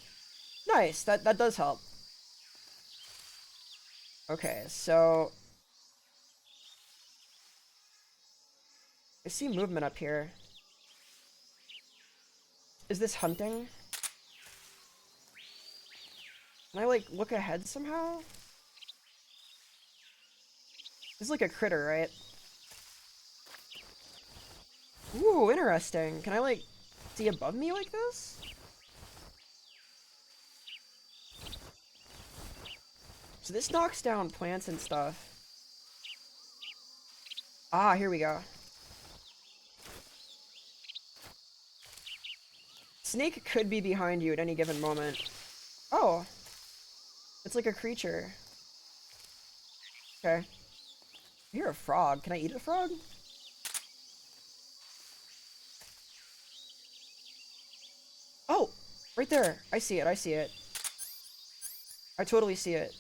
Nice, that does help. Okay, so I see movement up here. Is this hunting? Can I like look ahead somehow? This is like a critter, right? Ooh, interesting. Can I like see above me like this? So this knocks down plants and stuff. Ah, here we go. Snake could be behind you at any given moment. Oh. It's like a creature. Okay. I hear a frog. Can I eat a frog? Oh! Right there. I see it. I see it. I totally see it.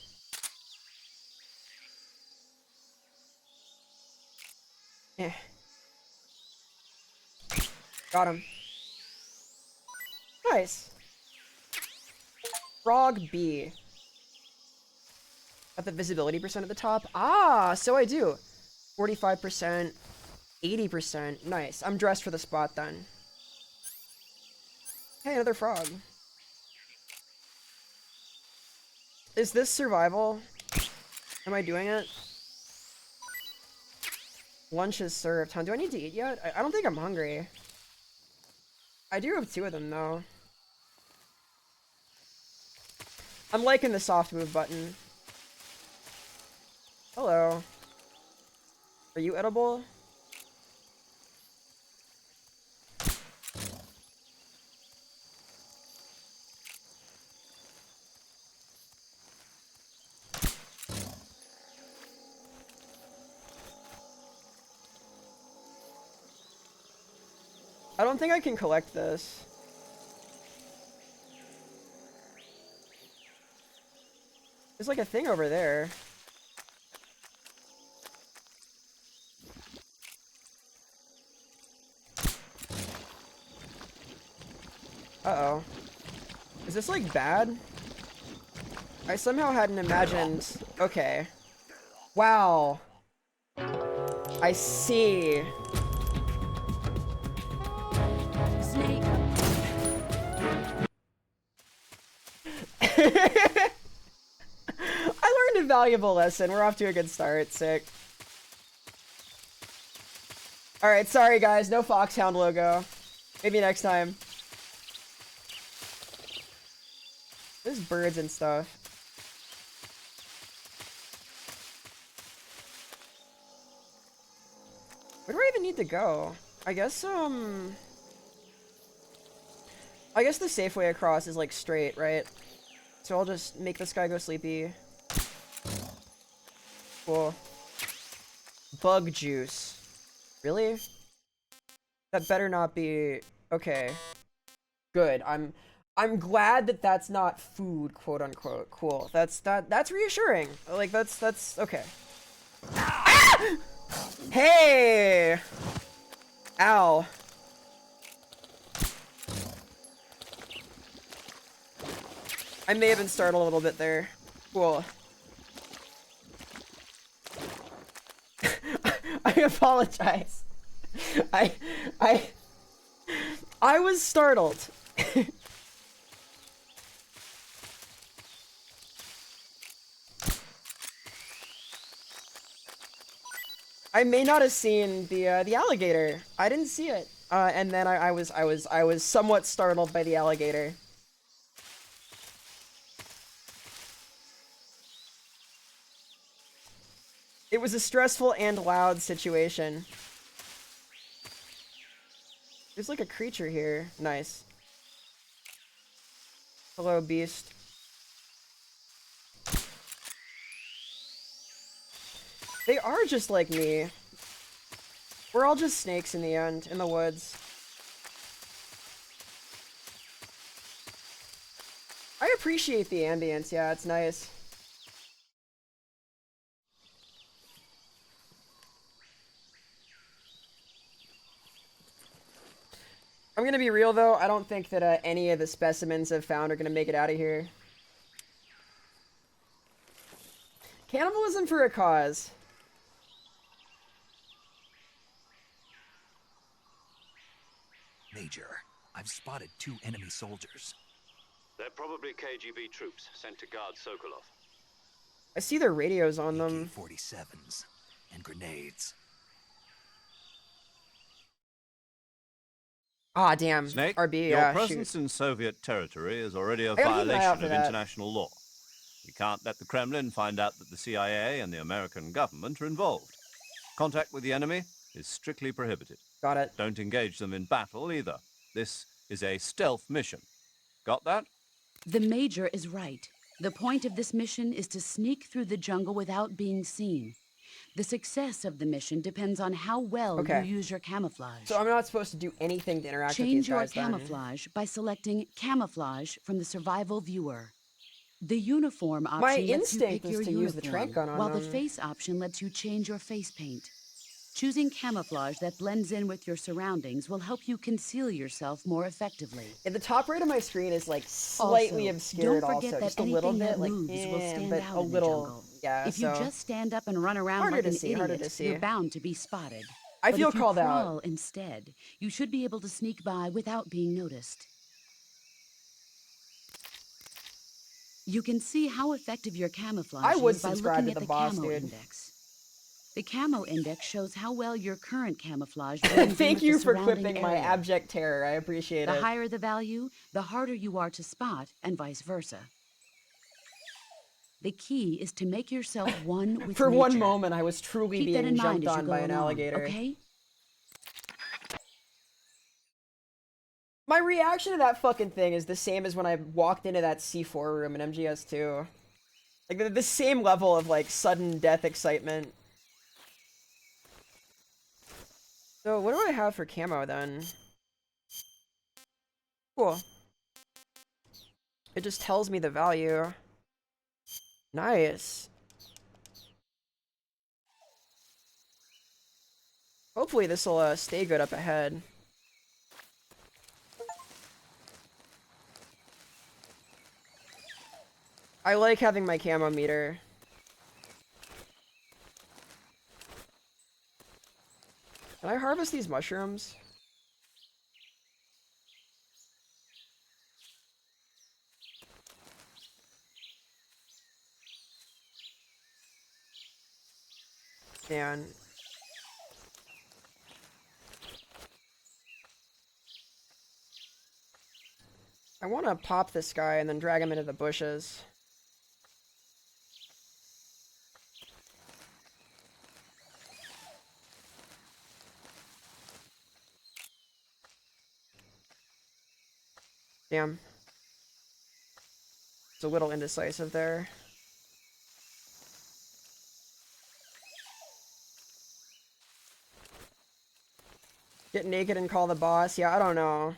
Eh. Got him. Nice. Frog B. Got the visibility percent at the top. Ah, so I do. 45%, 80%. Nice. I'm dressed for the spot then. Hey, another frog. Is this survival? Am I doing it? Lunch is served, huh? Do I need to eat yet? I don't think I'm hungry. I do have 2 of them, though. I'm liking the soft move button. Hello. Are you edible? I don't think I can collect this. There's like a thing over there. Uh-oh. Is this like bad? I somehow hadn't imagined... Okay. Wow. I see. Snake. I learned a valuable lesson. We're off to a good start. Sick. Alright, sorry guys. No Foxhound logo. Maybe next time. There's birds and stuff. Where do I even need to go? I guess the safe way across is like straight, right? So I'll just make this guy go sleepy. Cool. Bug juice. Really? That better not be... Okay. Good. I'm glad that that's not food, quote unquote. Cool. That's reassuring. Like that's okay. Ah! Hey! Ow. I may have been startled a little bit there. Cool. I apologize. I was startled. I may not have seen the alligator. I didn't see it. And then I was somewhat startled by the alligator. It was a stressful and loud situation. There's like a creature here. Nice. Hello, beast. They are just like me. We're all just snakes in the end, in the woods. I appreciate the ambience, yeah, it's nice. I'm gonna be real though, I don't think that any of the specimens I've found are gonna make it out of here. Cannibalism for a cause. Major, I've spotted 2 enemy soldiers. They're probably KGB troops sent to guard Sokolov. I see their radios on them. AK-47s and grenades. Ah, damn. Snake, RB, your yeah, presence shoot. in Soviet territory is already a I gotta keep an eye out violation for of that. international law. We can't let the Kremlin find out that the CIA and the American government are involved. Contact with the enemy is strictly prohibited. Got it. Don't engage them in battle either. This is a stealth mission. Got that? The Major is right. The point of this mission is to sneak through the jungle without being seen. The success of the mission depends on how well Okay. you use your camouflage. So I'm not supposed to do anything to interact with Change these your guys then. camouflage by selecting Camouflage from the Survival Viewer. The uniform option My lets you instinct pick is your to uniform, use the trank gun on while the them. face option lets you change your face paint. Choosing camouflage that blends in with your surroundings will help you conceal yourself more effectively. Yeah, the top right of my screen is like slightly Also, obscured don't forget that just a little anything bit, that like, moves will stand but out a in the little, jungle. yeah, If you so just stand up and run around harder like to an see, harder to idiot, see. you're bound to be spotted. I But feel if you called crawl out. instead, you should be able to sneak by without being noticed. You can see how effective your camouflage I would is by subscribe looking to at the the boss, camo dude. index. The camo index shows how well your current camouflage blends in Thank with you the for surrounding clipping my area. abject terror. I appreciate The it. higher the value, the harder you are to spot, and vice versa. The key is to make yourself one with For nature. one moment, I was truly Keep that being in mind jumped as you on go by an along, alligator. okay? My reaction to that fucking thing is the same as when I walked into that C4 room in MGS2. Like, the same level of, like, sudden death excitement. So, what do I have for camo, then? Cool. It just tells me the value. Nice. Hopefully this will stay good up ahead. I like having my camo meter. Can I harvest these mushrooms? Man. I want to pop this guy and then drag him into the bushes. Damn. It's a little indecisive there. Get naked and call the boss? Yeah, I don't know.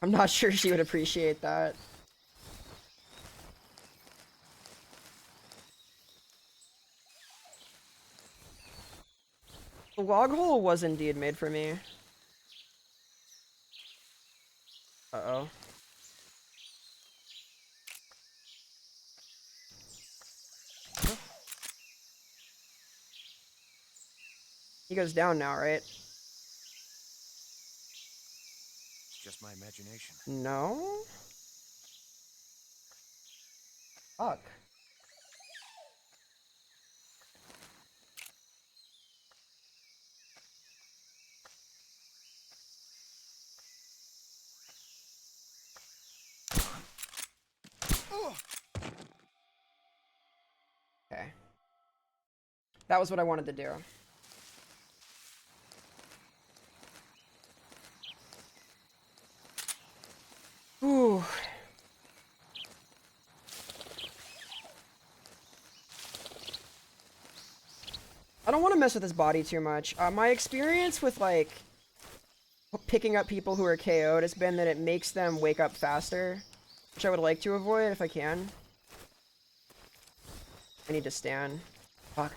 I'm not sure she would appreciate that. The log hole was indeed made for me. Uh-oh. He goes down now, right? Just my imagination. No? Fuck. Okay. That was what I wanted to do. Ooh. I don't want to mess with his body too much. My experience with, like, picking up people who are KO'd has been that it makes them wake up faster, which I would like to avoid if I can. I need to stand. Fuck.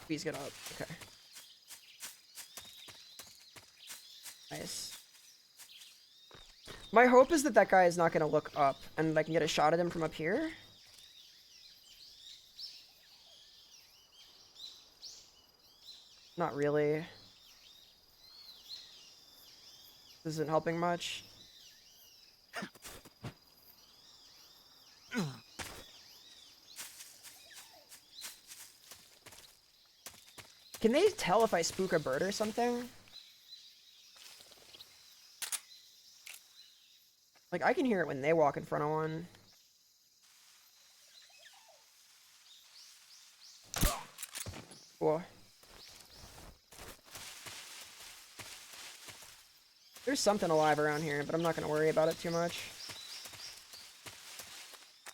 Please get up. Okay. Nice. My hope is that that guy is not going to look up and I can get a shot at him from up here. Not really. This isn't helping much. Can they tell if I spook a bird or something? Like, I can hear it when they walk in front of one. Cool. There's something alive around here, but I'm not gonna worry about it too much.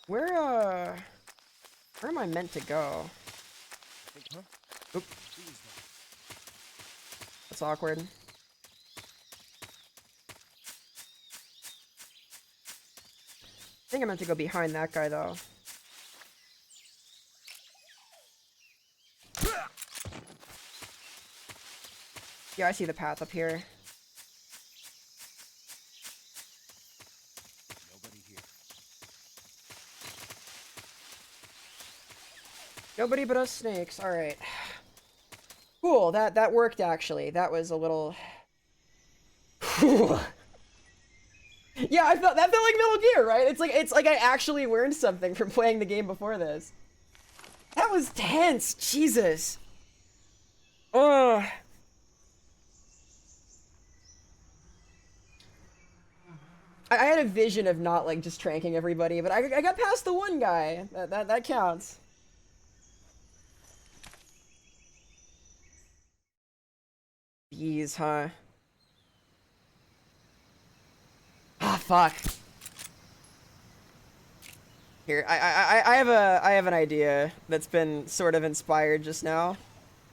Where am I meant to go? Oop. That's awkward. I think I meant to go behind that guy, though. Yeah, I see the path up here. Nobody here. Nobody but us snakes. All right. Cool. That worked actually. That was a little. Yeah, I felt that felt like Metal Gear, right? It's like I actually learned something from playing the game before this. That was tense. Jesus. Ugh. I had a vision of not like just tranking everybody, but I got past the one guy. That counts. Bees, huh? Ah, fuck. Here, I have an idea that's been sort of inspired just now.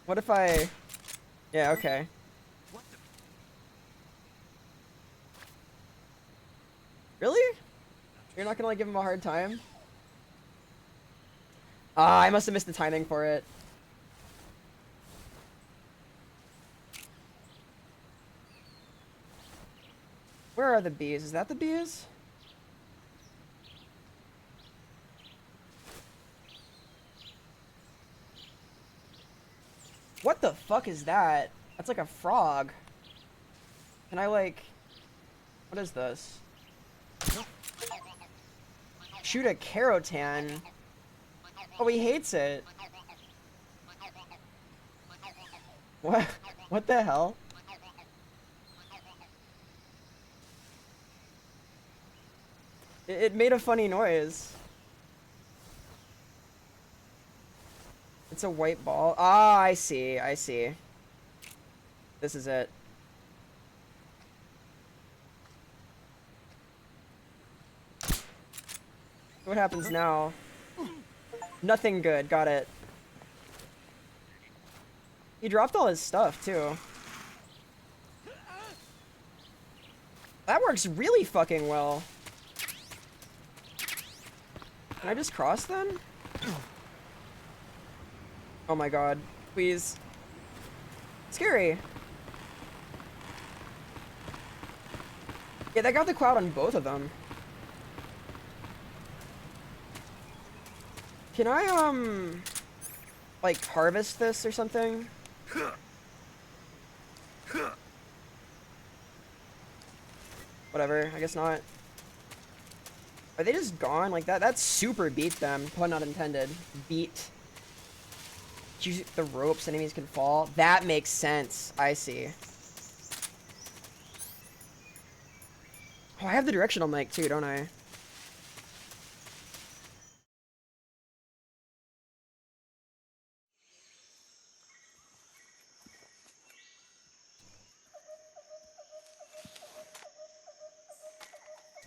What if I... Yeah, okay. Really? You're not gonna like give him a hard time? Ah, I must have missed the timing for it. Where are the bees? Is that the bees? What the fuck is that? That's like a frog. Can I like... What is this? Shoot a Carotan. Oh, he hates it. What? What the hell? It made a funny noise. It's a white ball. Ah, I see. I see. This is it. What happens now? Nothing good. Got it. He dropped all his stuff, too. That works really fucking well. Can I just cross then? Oh my god. Please. Scary. Yeah, that got the cloud on both of them. Can I, like, harvest this or something? Whatever, I guess not. Are they just gone like that? That super beat them, pun not intended. Beat. Use the ropes, enemies can fall. That makes sense. I see. Oh, I have the directional mic too, don't I?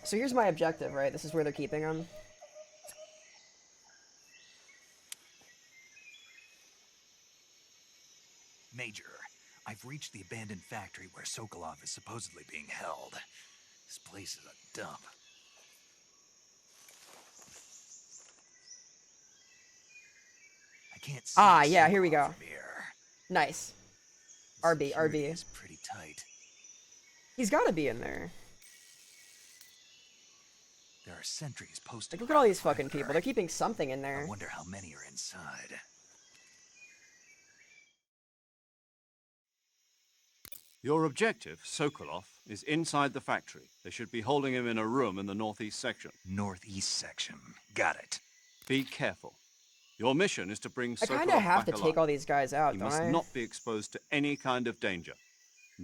So here's my objective, right? This is where they're keeping him. Major, I've reached the abandoned factory where Sokolov is supposedly being held. This place is a dump. I can't see Yeah, here we go. from here. Nice. RB, Security RB. is pretty tight. He's gotta be in there. There are sentries posted. Like, look at all these fucking people. They're keeping something in there. I wonder how many are inside. Your objective, Sokolov, is inside the factory. They should be holding him in a room in the northeast section. Northeast section. Got it. Be careful. Your mission is to bring I Sokolov kinda have back to alive. take all these guys out, He don't must I? not be exposed to any kind of danger.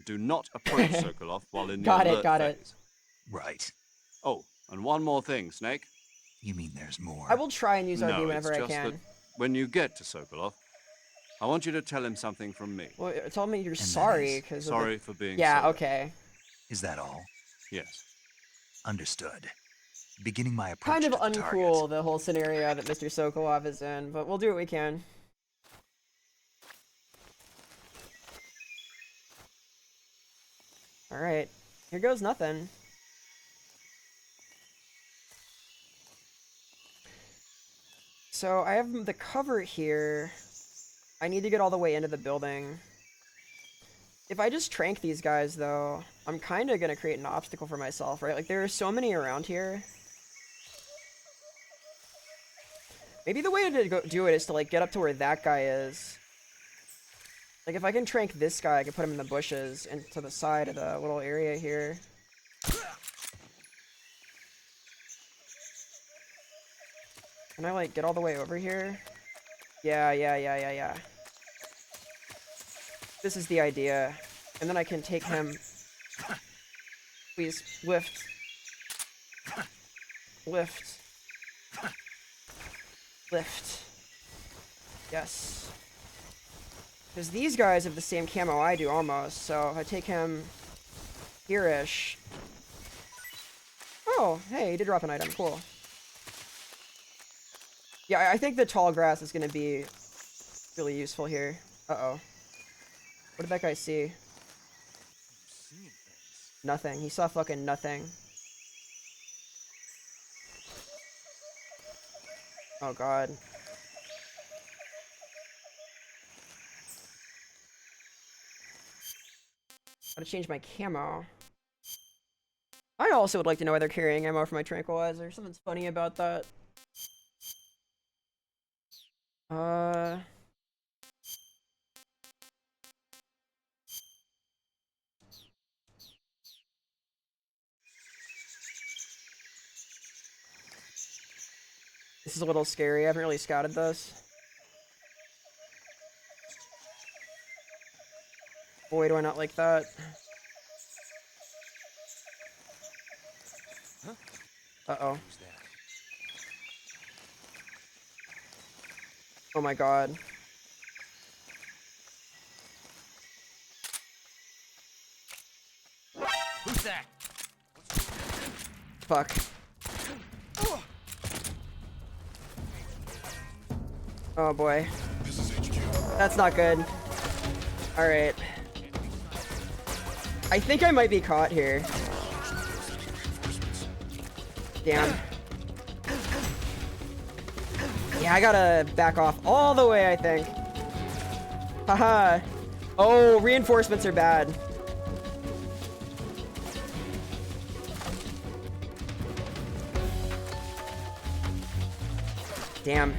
Do not approach Sokolov while in the Got it, alert got it. phase. Right. Oh, and one more thing, Snake. You mean there's more? I will try and use RB No, whenever it's I just can. that when you get to Sokolov, I want you to tell him something from me. Well, tell me you're that sorry, is because... Sorry for being Yeah, so okay. Is that all? Yes. Understood. Beginning my approach Kind of to the uncool, target. the whole scenario that Mr. Sokolov is in, but we'll do what we can. Alright. Here goes nothing. So, I have the cover here. I need to get all the way into the building. If I just trank these guys, though, I'm kind of going to create an obstacle for myself, right? Like, there are so many around here. Maybe the way to do it is to, like, get up to where that guy is. Like, if I can trank this guy, I can put him in the bushes and to the side of the little area here. Can I, like, get all the way over here? Yeah. This is the idea. And then I can take him... Please, lift. Lift. Lift. Yes. Because these guys have the same camo I do, almost, so I take him here-ish. Oh, hey, he did drop an item, cool. Yeah, I think the tall grass is going to be really useful here. Uh-oh. What did that guy see? Nothing. He saw fucking nothing. Oh god. Gotta change my camo. I also would like to know why they're carrying ammo for my tranquilizer. Something's funny about that. This is a little scary. I haven't really scouted this. Boy, do I not like that. Uh-oh. Oh my god. Who's that? Fuck. Oh boy. That's not good. Alright. I think I might be caught here. Damn. Yeah, I gotta back off all the way, I think. Haha. Oh, reinforcements are bad. Damn.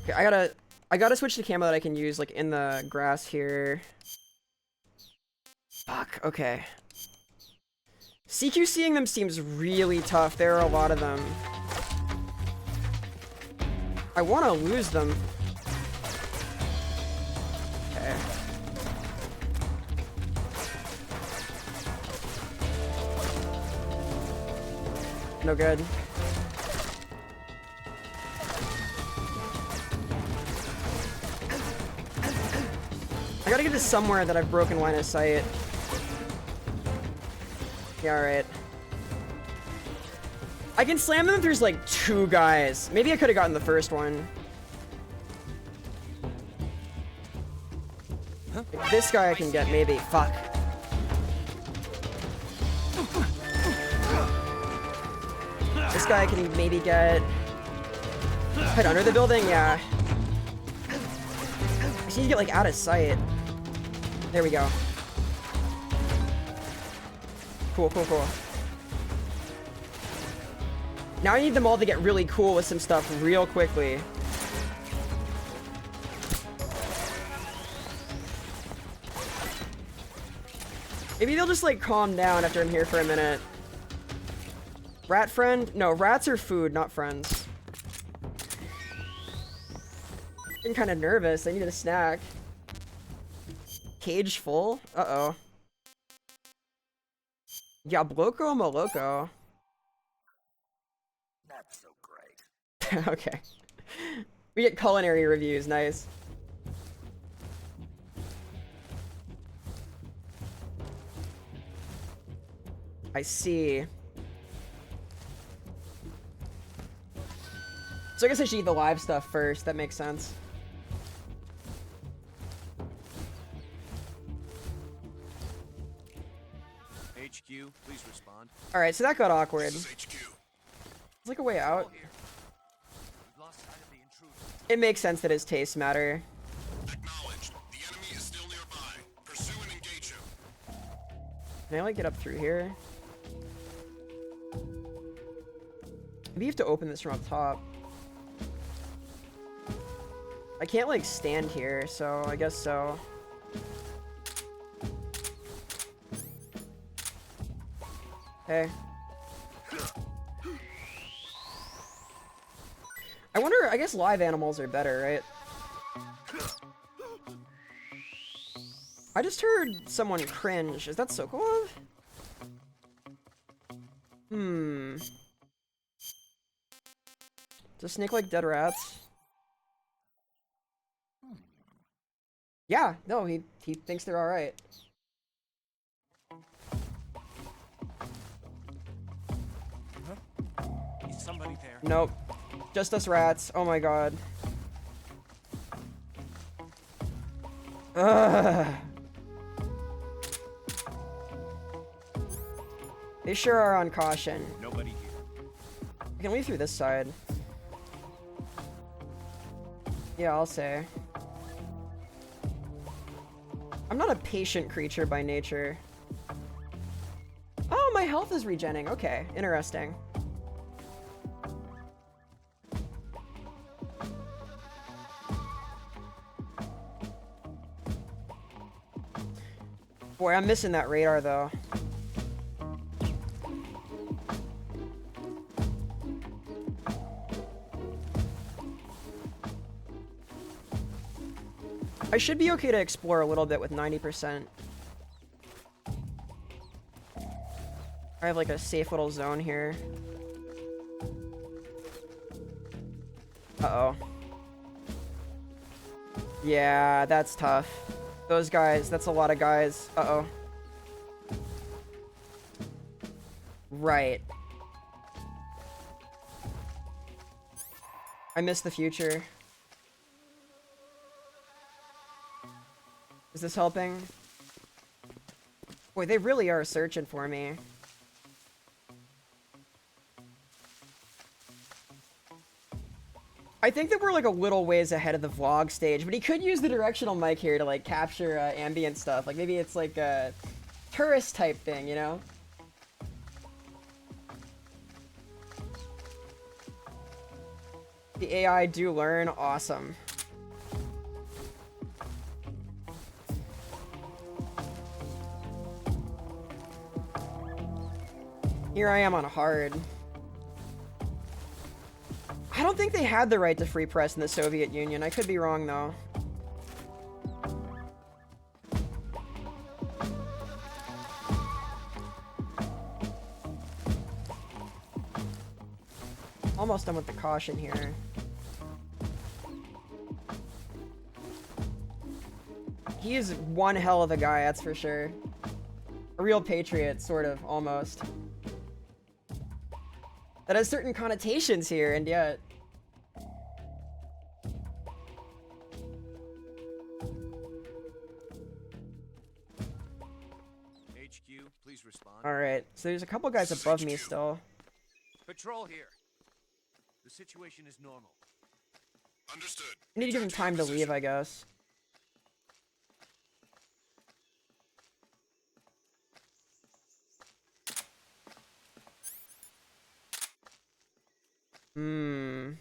Okay, I gotta switch to camo that I can use like in the grass here. Fuck, okay. CQCing them seems really tough. There are a lot of them. I want to lose them. Okay. No good. I gotta get to somewhere that I've broken line of sight. Yeah, alright. I can slam them if there's like 2 guys. Maybe I could have gotten the first one. Like, this guy I can get, maybe. Fuck. This guy I can maybe get. Hide under the building? Yeah. I just need to get like out of sight. There we go. Cool, cool, cool. Now I need them all to get really cool with some stuff real quickly. Maybe they'll just like calm down after I'm here for a minute. Rat friend? No, rats are food, not friends. I'm kind of nervous. I need a snack. Cage full? Uh-oh. Yabloko Moloko. That's so great. Okay. We get culinary reviews, nice. I see. So I guess I should eat the live stuff first, that makes sense. HQ, please respond. Alright, so that got awkward. It's like a way out. We've lost sight of the intruder. It makes sense that his tastes matter. Acknowledged. The enemy is still nearby. Pursue and engage him. Can I like get up through here? Maybe you have to open this from up top. I can't like stand here, so I guess so. Okay. I wonder, I guess live animals are better, right? I just heard someone cringe. Is that Sokolov? Hmm. Does Snake like dead rats? Yeah, no, he thinks they're alright. Is somebody there? Nope. Just us rats. Oh my god. Ugh. They sure are on caution. Nobody here. I can leave through this side. Yeah, I'll say. I'm not a patient creature by nature. Oh, my health is regenning. Okay, interesting. Boy, I'm missing that radar, though. I should be okay to explore a little bit with 90%. I have like a safe little zone here. Uh-oh. Yeah, that's tough. Those guys, that's a lot of guys. Uh-oh. Right. I missed the future. Is this helping? Boy, they really are searching for me. I think that we're like a little ways ahead of the vlog stage, but he could use the directional mic here to like capture ambient stuff. Like maybe it's like a tourist type thing, you know? The AI do learn. Awesome. Here I am on hard. I don't think they had the right to free press in the Soviet Union. I could be wrong, though. Almost done with the caution here. He is one hell of a guy, that's for sure. A real patriot, sort of, almost. That has certain connotations here, and yet... HQ, please respond. Alright, so there's a couple guys above me still. Patrol here. The situation is normal. Understood. I need to give him time to leave, I guess. Hmm.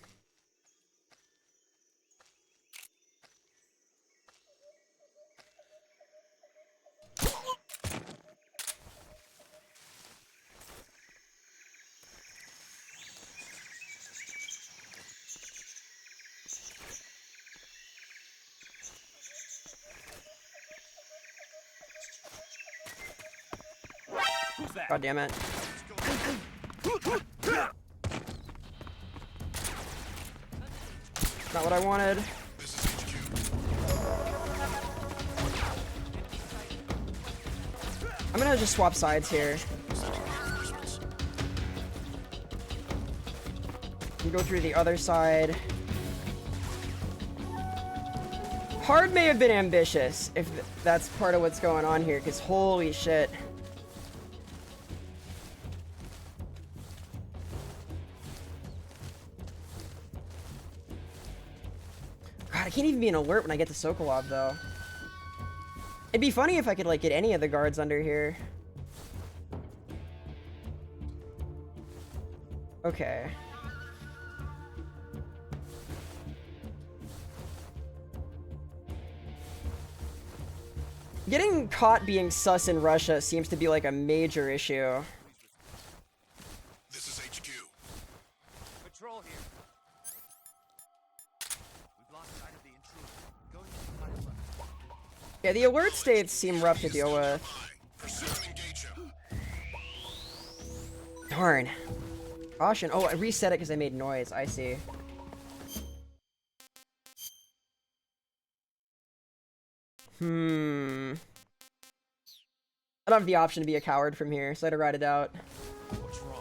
Who's that? God damn it. Not what I wanted. I'm gonna just swap sides here. And go through the other side. Hard may have been ambitious, if that's part of what's going on here, because holy shit. God, I can't even be an alert when I get to Sokolov, though. It'd be funny if I could, like, get any of the guards under here. Okay. Getting caught being sus in Russia seems to be, like, a major issue. This is HQ. Patrol here. We've lost sight of the intruder. Going to the high left. Yeah, the alert states seem rough to deal with. Pursue and engage him. Darn. Caution. Oh, I reset it because I made noise. I see. I don't have the option to be a coward from here, so I had to ride it out. What's wrong?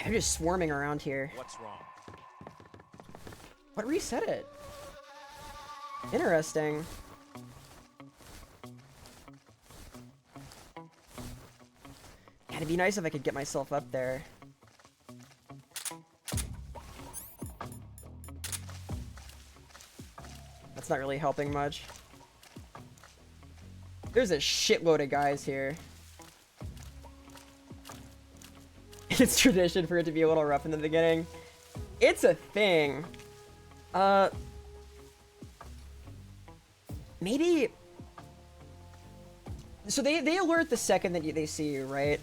They're just swarming around here. What's wrong? What reset it? Interesting. Yeah, it'd be nice if I could get myself up there. That's not really helping much. There's a shitload of guys here. It's tradition for it to be a little rough in the beginning. It's a thing. Maybe... So they alert the second that they see you, right?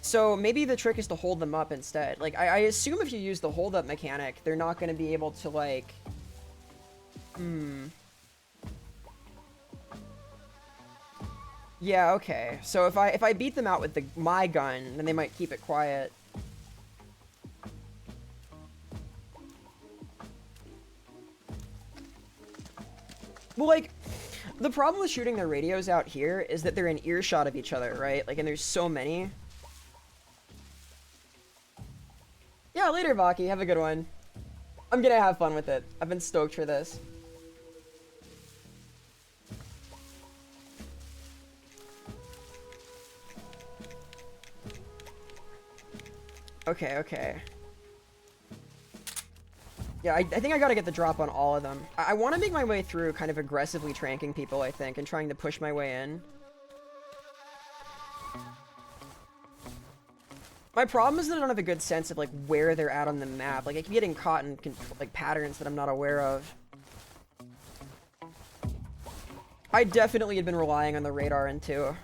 So maybe the trick is to hold them up instead. Like, I assume if you use the hold up mechanic, they're not going to be able to, like... Yeah, okay. So if I beat them out with my gun, then they might keep it quiet. Well, like, the problem with shooting their radios out here is that they're in earshot of each other, right? Like, and there's so many. Yeah, later, Vaki. Have a good one. I'm gonna have fun with it. I've been stoked for this. Okay, okay. Yeah, I think I gotta get the drop on all of them. I want to make my way through kind of aggressively tranking people, I think, and trying to push my way in. My problem is that I don't have a good sense of, like, where they're at on the map. Like, I keep getting caught in, like, patterns that I'm not aware of. I definitely had been relying on the radar in 2. You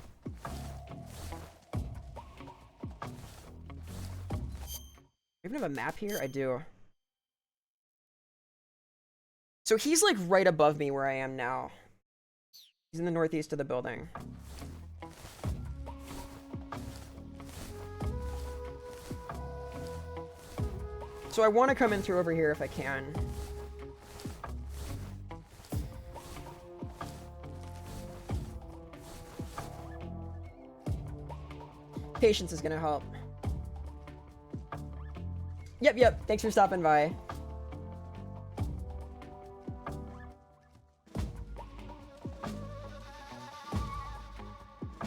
even have a map here? I do. So he's, like, right above me where I am now. He's in the northeast of the building. So I want to come in through over here if I can. Patience is gonna help. Yep. Thanks for stopping by.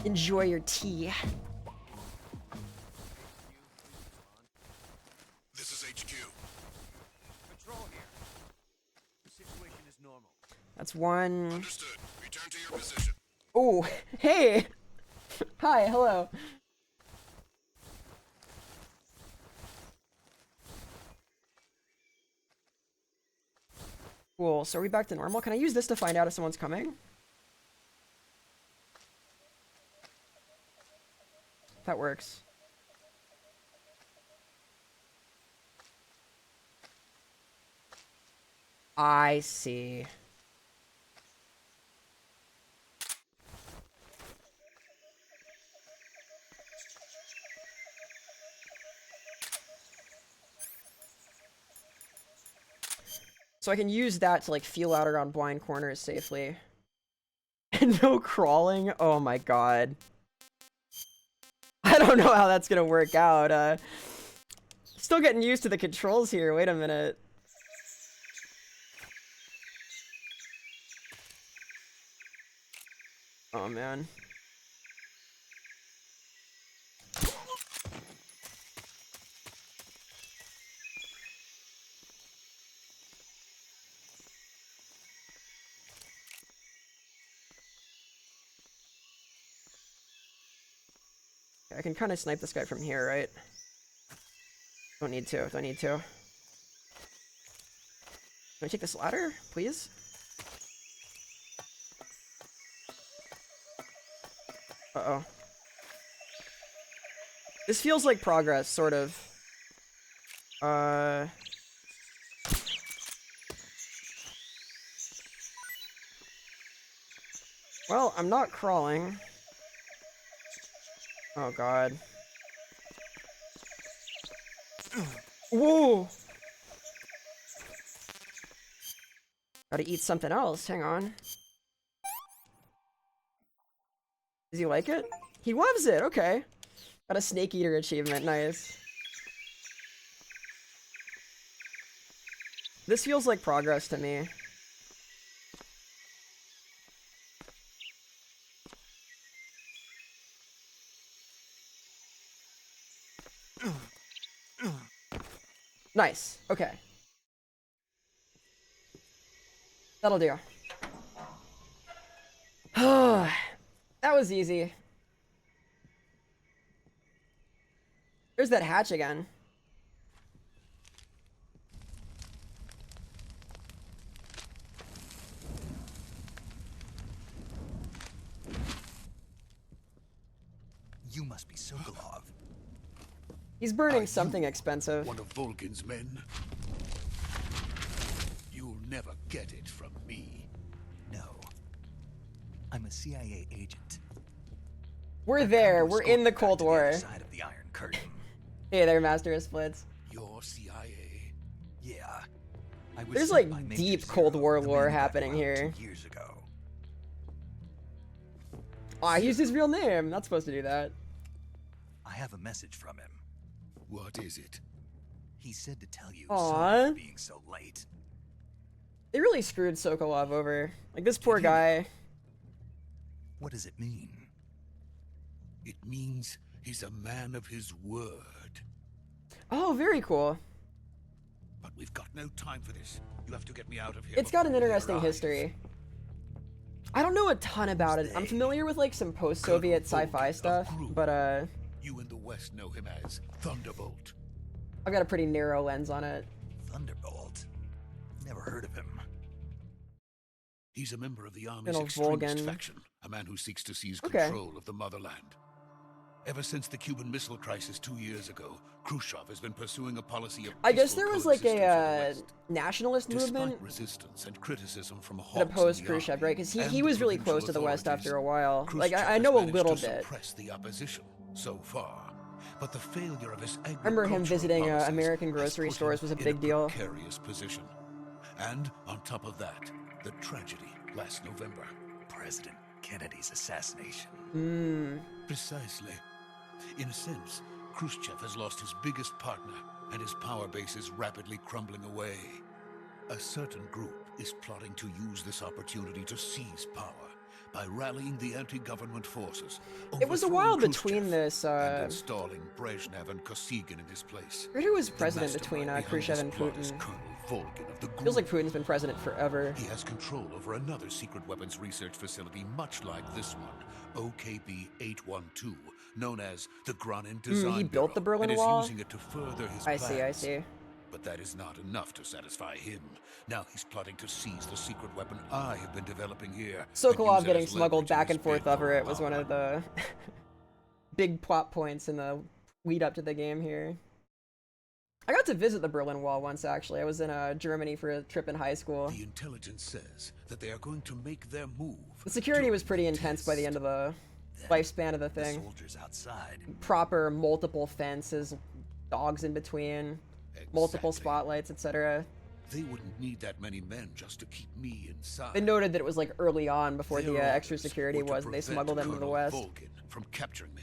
Enjoy your tea. This is HQ. Patrol here. The situation is normal. That's one. Understood. Return to your position. Oh, hey! Hi, hello. Cool, so are we back to normal? Can I use this to find out if someone's coming? That works. I see. So I can use that to, like, feel out around blind corners safely. And no crawling? Oh my god. I don't know how that's gonna work out. Still getting used to the controls here. Wait a minute. Oh man. I can kind of snipe this guy from here, right? Don't need to. Can I take this ladder, please? Uh-oh. This feels like progress, sort of. Well, I'm not crawling. Oh god. Whoa! Gotta eat something else, hang on. Does he like it? He loves it, okay. Got a snake eater achievement, nice. This feels like progress to me. Nice, okay. That'll do. That was easy. There's that hatch again. You must be Sokolov. He's burning Are something you expensive. one of Volgin's men? You'll never get it from me. No. I'm a CIA agent. We're I've there. come to We're escort in the you back Cold to the War. other side of the Iron Curtain. Hey there, Master of Splits. Your CIA? Yeah. I was There's sent like by Major deep Zero, Cold War the lore man who got happening you out here. 2 years ago. Oh, I used his real name. Not supposed to do that. I have a message from him. What is it? He said to tell you Aw. sorry for being so late. They really screwed Sokolov over. Like, this poor guy. What does it mean? It means he's a man of his word. Oh, very cool. But we've got no time for this. You have to get me out of here. It's got an before they interesting arrive. history. I don't know a ton about it. I'm familiar with like some post-Soviet sci-fi stuff, but You in the West know him as Thunderbolt. I've got a pretty narrow lens on it. Thunderbolt? Never heard of him. He's a member of the Army's Little extremist Volgan. faction, a man who seeks to seize Okay. control of the motherland. Ever since the Cuban Missile Crisis 2 years ago, Khrushchev has been pursuing a policy of I guess peaceful there was like coexistence a with the West. nationalist movement Despite resistance and criticism from that hawks in opposed the Khrushchev, army right? Because he and was really provincial close to the West authorities, after a while. Like, Khrushchev I know a has little managed to bit. suppress the opposition so far, but the failure of his I remember him agricultural visiting policies American has grocery put stores him was a in big deal. Precarious position, and on top of that, the tragedy last November. President Kennedy's assassination. Precisely. In a sense, Khrushchev has lost his biggest partner, and his power base is rapidly crumbling away. A certain group is plotting to use this opportunity to seize power by rallying the anti-government forces. It was a overthrowing while Khrushchev, between this, and installing Brezhnev and Kosygin in his place. I forget who was The president between mastermind behind Khrushchev this and plot is Putin. Colonel Volgin of the group. Feels like Putin's been president forever. He has control over another secret weapons research facility much like this one, OKB-812, known as the Granin Design he built the Bureau, Berlin and Wall? is using it to further his I plans. see. But that is not enough to satisfy him. Now he's plotting to seize the secret weapon I have been developing here. and Sokolov use it getting as smuggled leverage in back his and forth bid over for it was one power. of the big plot points in the lead up to the game here. I got to visit the Berlin Wall once, actually. I was in Germany for a trip in high school. The intelligence says that they are going to make their move. The security was during pretty the intense by the test. end of the lifespan of the The thing. soldiers outside. Proper multiple fences, dogs in between, multiple Exactly. spotlights, etc. They wouldn't need that many men just to keep me inside. They noted that it was like early on before the Their extra orders security were to was, and they prevent smuggled them to the Colonel west. Volgin from capturing me.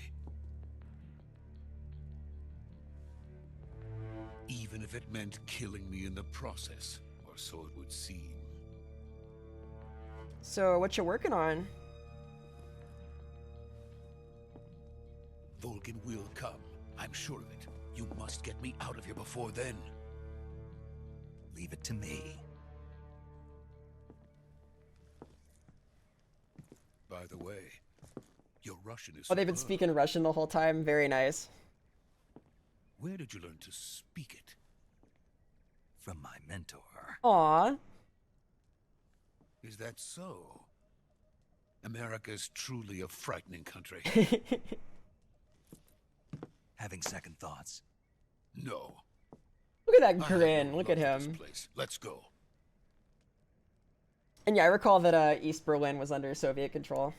Even if it meant killing me in the process, or so it would seem. So, what you working on? Volgin will come. I'm sure of it. You must get me out of here before then. Leave it to me. By the way, your Russian is Oh, they've been superb. speaking Russian the whole time. Very nice. Where did you learn to speak it? From my mentor. Aww. Is that so? America's truly a frightening country. Having second thoughts. No. Look at I that have grin. no Look at love for him. this place. Let's go. And yeah, I recall that East Berlin was under Soviet control.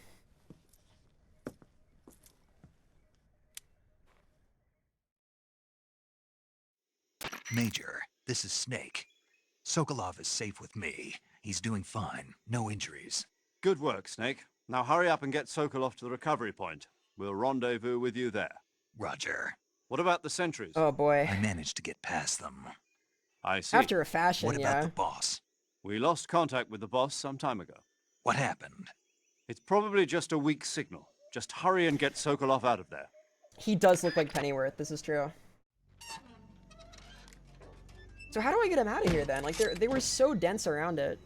Major, this is Snake. Sokolov is safe with me. He's doing fine. No injuries. Good work, Snake. Now hurry up and get Sokolov to the recovery point. We'll rendezvous with you there. Roger. What about the sentries? Oh boy. I managed to get past them. I see. After a fashion, What about yeah. the boss? We lost contact with the boss some time ago. What happened? It's probably just a weak signal. Just hurry and get Sokolov out of there. He does look like Pennyworth, this is true. So how do I get him out of here then? Like, they were so dense around it.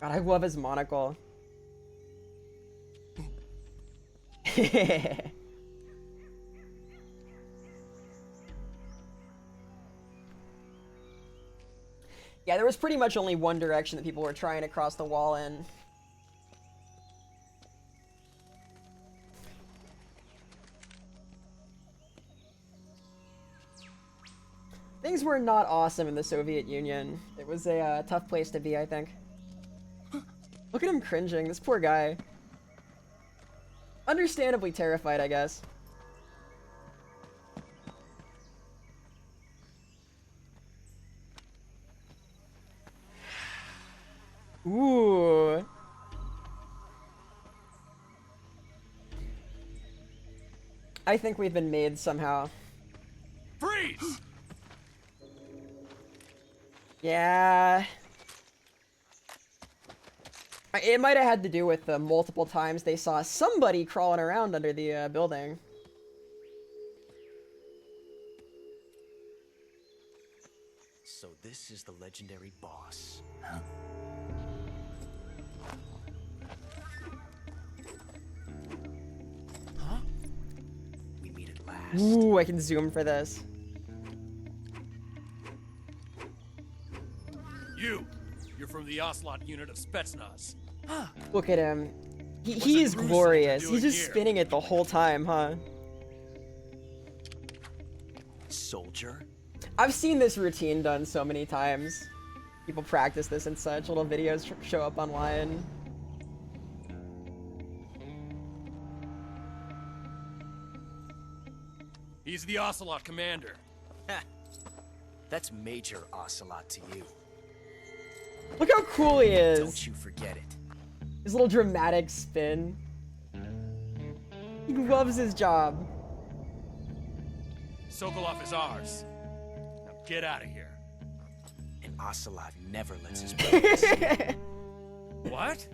God, I love his monocle. Yeah, there was pretty much only one direction that people were trying to cross the wall in. Things were not awesome in the Soviet Union. It was a tough place to be, I think. Look at him cringing, this poor guy. Understandably terrified, I guess. Ooh. I think we've been made somehow. Freeze! Yeah. It might have had to do with the multiple times they saw somebody crawling around under the building. So this is the legendary boss. Huh? We meet at last. Ooh, I can zoom for this. You're from the Ocelot unit of Spetsnaz. Look at him. He is glorious. He's just spinning it the whole time, huh? Soldier? I've seen this routine done so many times. People practice this and such. Little videos show up online. He's the Ocelot commander. That's Major Ocelot to you. Look how cool he is. Don't you forget it. His little dramatic spin. He loves his job. Sokolov is ours. Now get out of here. And Ocelot never lets his brothers. What?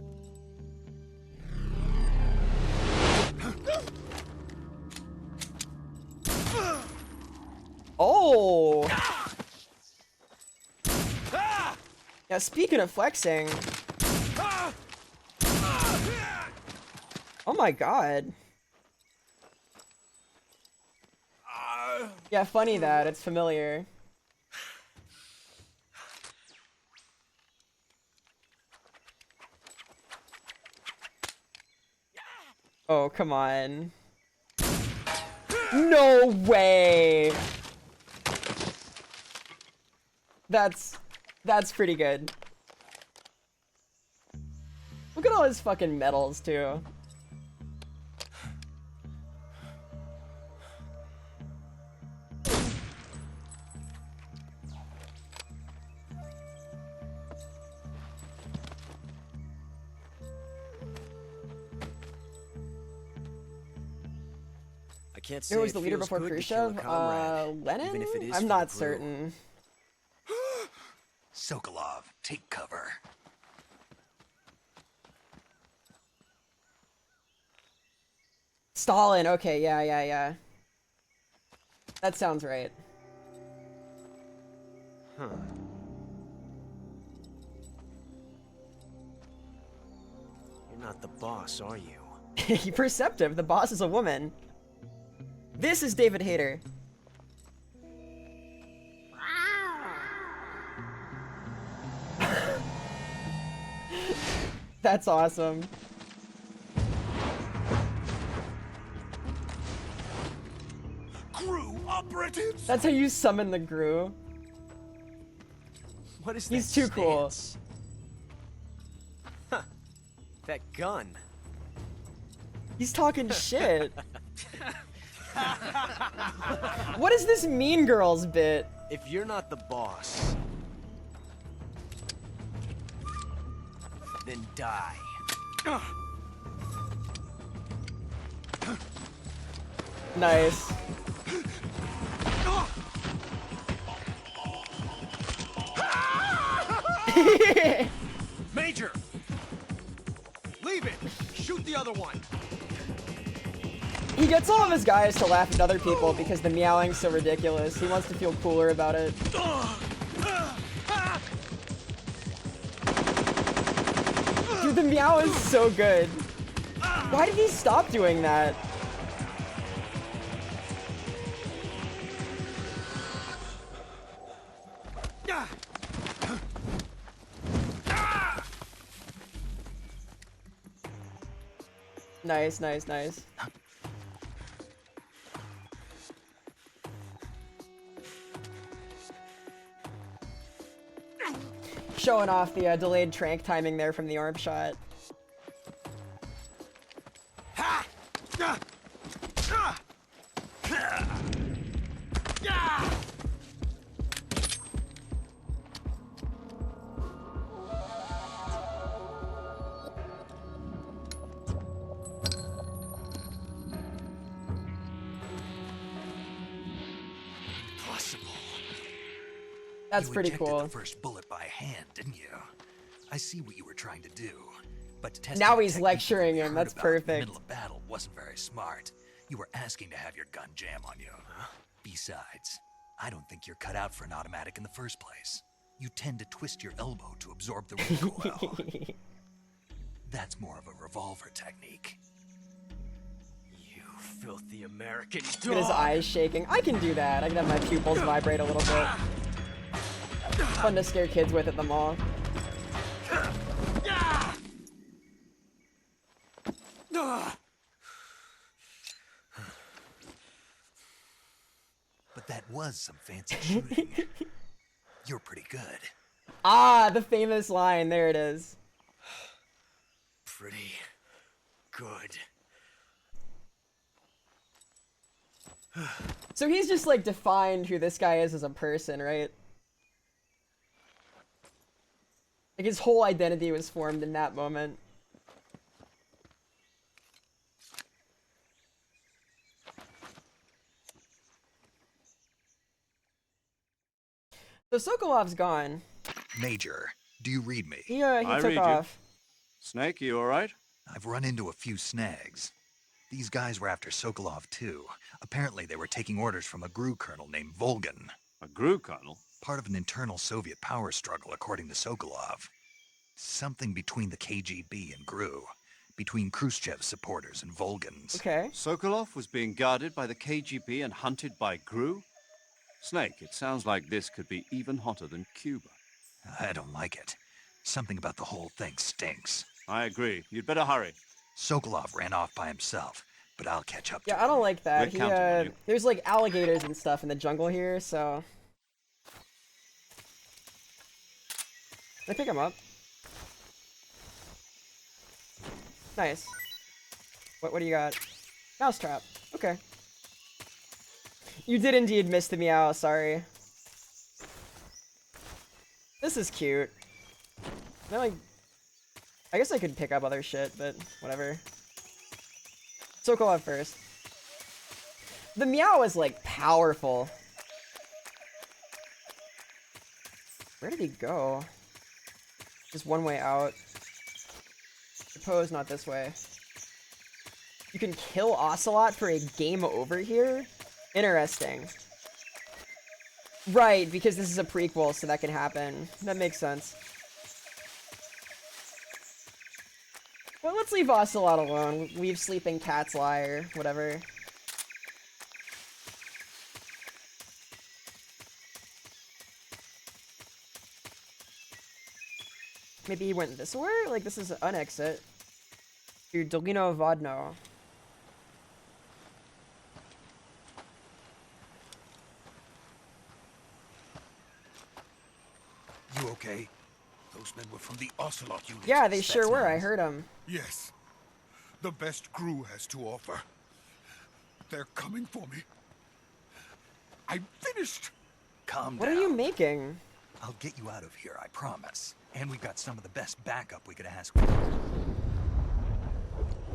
Oh! Yeah, speaking of flexing. Oh my god. Yeah, funny that. It's familiar. Oh, come on. No way! That's pretty good. Look at all his fucking medals, too. I can't say Who was it the leader feels before good to kill a Khrushchev? comrade, Lenin? even if it is I'm for not the crew. certain. Sokolov, take cover. Stalin, okay, yeah. That sounds right. Huh. You're not the boss, are you? Perceptive, the boss is a woman. This is David Hayter. That's awesome. Crew operatives. That's how you summon the Gru. What is He's that too cool. stance? Huh. That gun. He's talking shit. What is this Mean Girls bit? If you're not the boss, then die. Nice. Major! Leave it! Shoot the other one! He gets all of his guys to laugh at other people because the meowing's so ridiculous. He wants to feel cooler about it. Dude, the meow is so good. Why did he stop doing that? Nice. showing off the delayed trank timing there from the arm shot. That's pretty cool. You ejected the first bullet by hand, didn't you? I see what you were trying to do. But to test now the he's technique lecturing you him. heard That's about in the perfect. middle of battle wasn't very smart. You were asking to have your gun jam on you. Besides, I don't think you're cut out for an automatic in the first place. You tend to twist your elbow to absorb the recoil. That's more of a revolver technique. You filthy American dog. Look at his eyes shaking. I can do that. I can have my pupils vibrate a little bit. Fun to scare kids with at the mall. But that was some fancy shooting. You're pretty good. Ah, the famous line. There it is. Pretty good. So he's just like defined who this guy is as a person, right? Like his whole identity was formed in that moment. So Sokolov's gone. Major, do you read me? He I took read off. You. Snake, you alright? I've run into a few snags. These guys were after Sokolov too. Apparently they were taking orders from a GRU colonel named Volgan. A GRU colonel? Part of an internal Soviet power struggle, according to Sokolov. Something between the KGB and GRU. Between Khrushchev's supporters and Volgan's. Okay. Sokolov was being guarded by the KGB and hunted by GRU? Snake, it sounds like this could be even hotter than Cuba. I don't like it. Something about the whole thing stinks. I agree. You'd better hurry. Sokolov ran off by himself, but I'll catch up to him. Yeah, I don't like that. We're counting on you. There's like alligators and stuff in the jungle here, so. Can I pick him up? Nice. What do you got? Mousetrap. Okay. You did indeed miss the meow, sorry. This is cute. Now, like, I guess I could pick up other shit, but whatever. Sokolov first. The meow is like powerful. Where did he go? Just one way out. Suppose not this way. You can kill Ocelot for a game over here? Interesting. Right, because this is a prequel, so that can happen. That makes sense. Well, let's leave Ocelot alone. Leave Sleeping Cat's Lie or whatever. Maybe he went this way? Like, this is an exit. To Dolino Vodno. You okay? Those men were from the Ocelot unit. Yeah, they sure were. I heard them. Yes. The best GRU has to offer. They're coming for me. I'm finished. Calm What down. are you making? I'll get you out of here, I promise. And we've got some of the best backup we could ask for.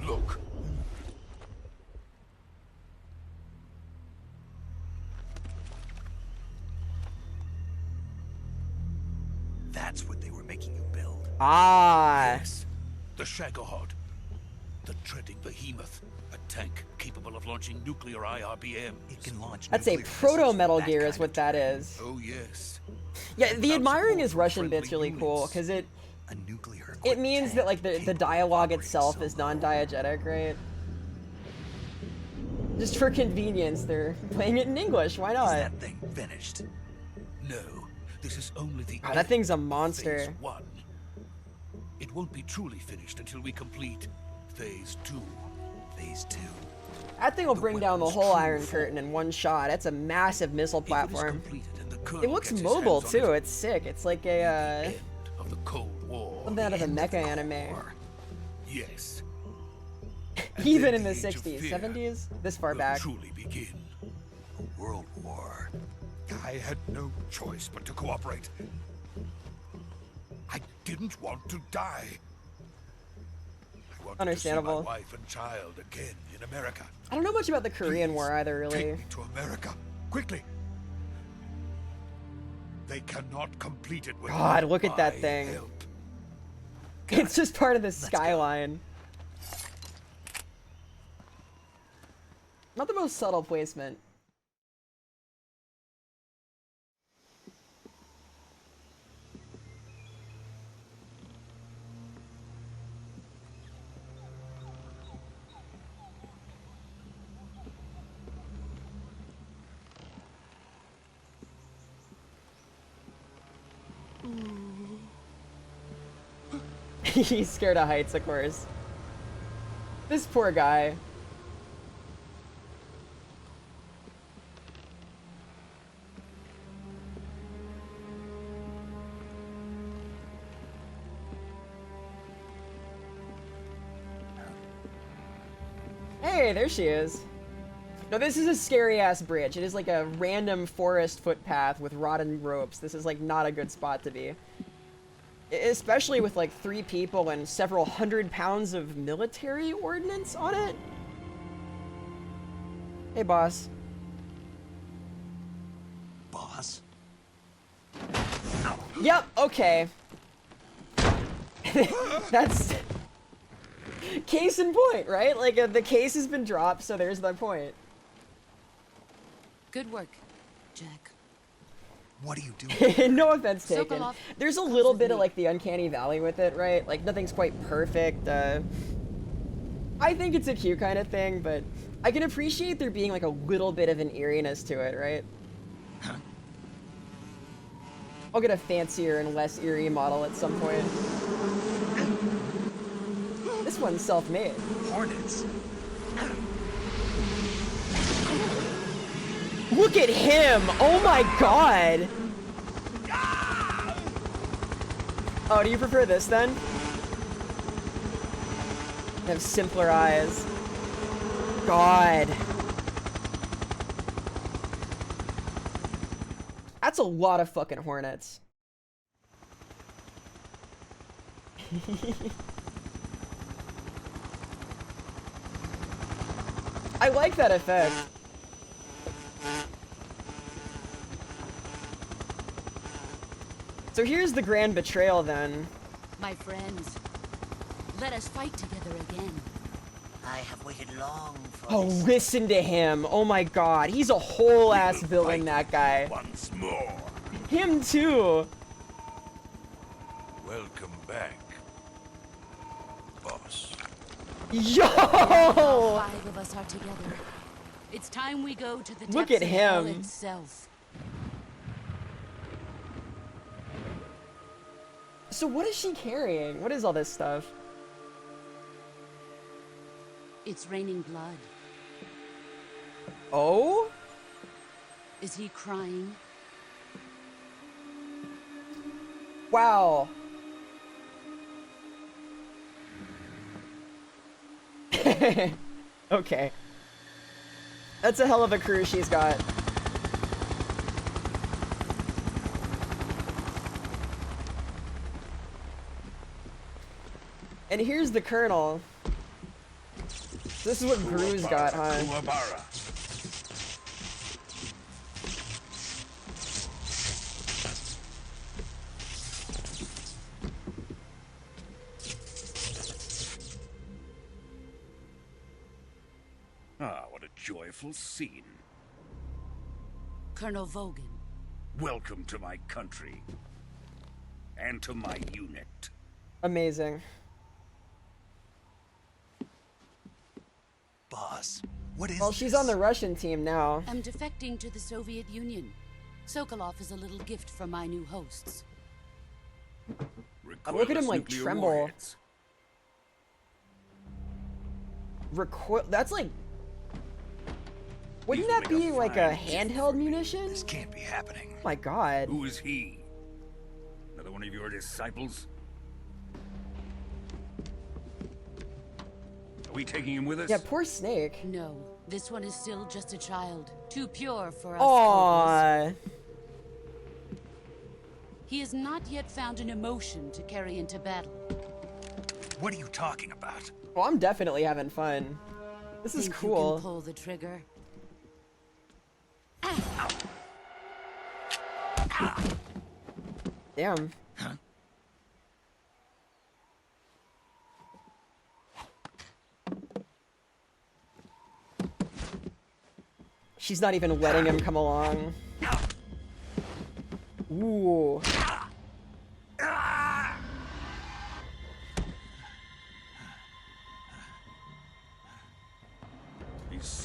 Look. That's what they were making you build. Ah. Yes. The Shagohod. The treading behemoth. A tank capable of launching nuclear IRBM. It can launch That's a nuclear missiles proto with Metal that Gear kind is of what that terrain. is. Oh, yes. Yeah, the Without admiring support his from Russian friendly bit's really cool units. because it A nuclear means that like the dialogue itself is non-diegetic, right? Just for convenience, they're playing it in English. Why Is not? that thing finished? No, this is only the Wow, that thing's a end of monster. Phase 1. It won't be truly finished until we complete Phase 2. Phase 2. That thing will bring down the weapon's whole true Iron Curtain in one shot. It's a massive missile If it is platform. completed and the Colonel It looks gets his mobile hands on too. it, It's sick. It's like the a end of Something out of a mecha anime. Yes. Even in the Age of 60s, fear 70s? This far will back. truly begin. A world war. I had no choice but to cooperate. I didn't want to die. I wanted Understandable. to see my wife and child again in America. I don't know much about the Korean War either, really. Take me to America, quickly. They cannot complete it without God, look at that my thing. help. It's just part of the skyline. Not the most subtle placement. He's scared of heights, of course. This poor guy. Hey, there she is. No, this is a scary-ass bridge. It is like a random forest footpath with rotten ropes. This is like not a good spot to be. Especially with like 3 people and several 100 pounds of military ordnance on it. Hey, boss. Boss? Yep, okay. That's case in point, right? Like the case has been dropped, so there's the point. Good work, Jack. What are you doing? No offense taken. Sokolov, There's a little bit of like the uncanny valley with it, right? Like nothing's quite perfect. I think it's a cute kind of thing, but I can appreciate there being like a little bit of an eeriness to it, right? Huh? I'll get a fancier and less eerie model at some point. This one's self-made. Hornets. Look at him! Oh my god! Oh, do you prefer this then? Have simpler eyes. God. That's a lot of fucking hornets. I like that effect. So here's the grand betrayal then. My friends, let us fight together again. I have waited long for Oh, this. listen to him. Oh my god. He's a whole ass villain, that guy. Once more. Him too. Welcome back, boss. Yo! All 5 of us are together. It's time we go to the depths Look at of hell him. itself. So what is she carrying? What is all this stuff? It's raining blood. Oh? Is he crying? Wow. Okay. That's a hell of a crew she's got. And here's the Colonel. This is what Gru's got, huh? Ah, what a joyful scene. Colonel Vogan. Welcome to my country. And to my unit. Amazing. Boss, what is Well, she's on the Russian team now. I'm defecting to the Soviet Union. Sokolov is a little gift from my new hosts. Look at him like Nuclear tremble. warheads. Recoil. That's like. Wouldn't These will that make be like a fine gift handheld for me. munition? This can't be happening. Oh my god. Who is he? Another one of your disciples? we taking him with us? Yeah, poor Snake. No, this one is still just a child. Too pure for us. Aww. Cobras. He has not yet found an emotion to carry into battle. What are you talking about? Well, I'm definitely having fun. This is Think cool. You can pull the trigger. Damn. Huh? She's not even letting him come along. Ooh.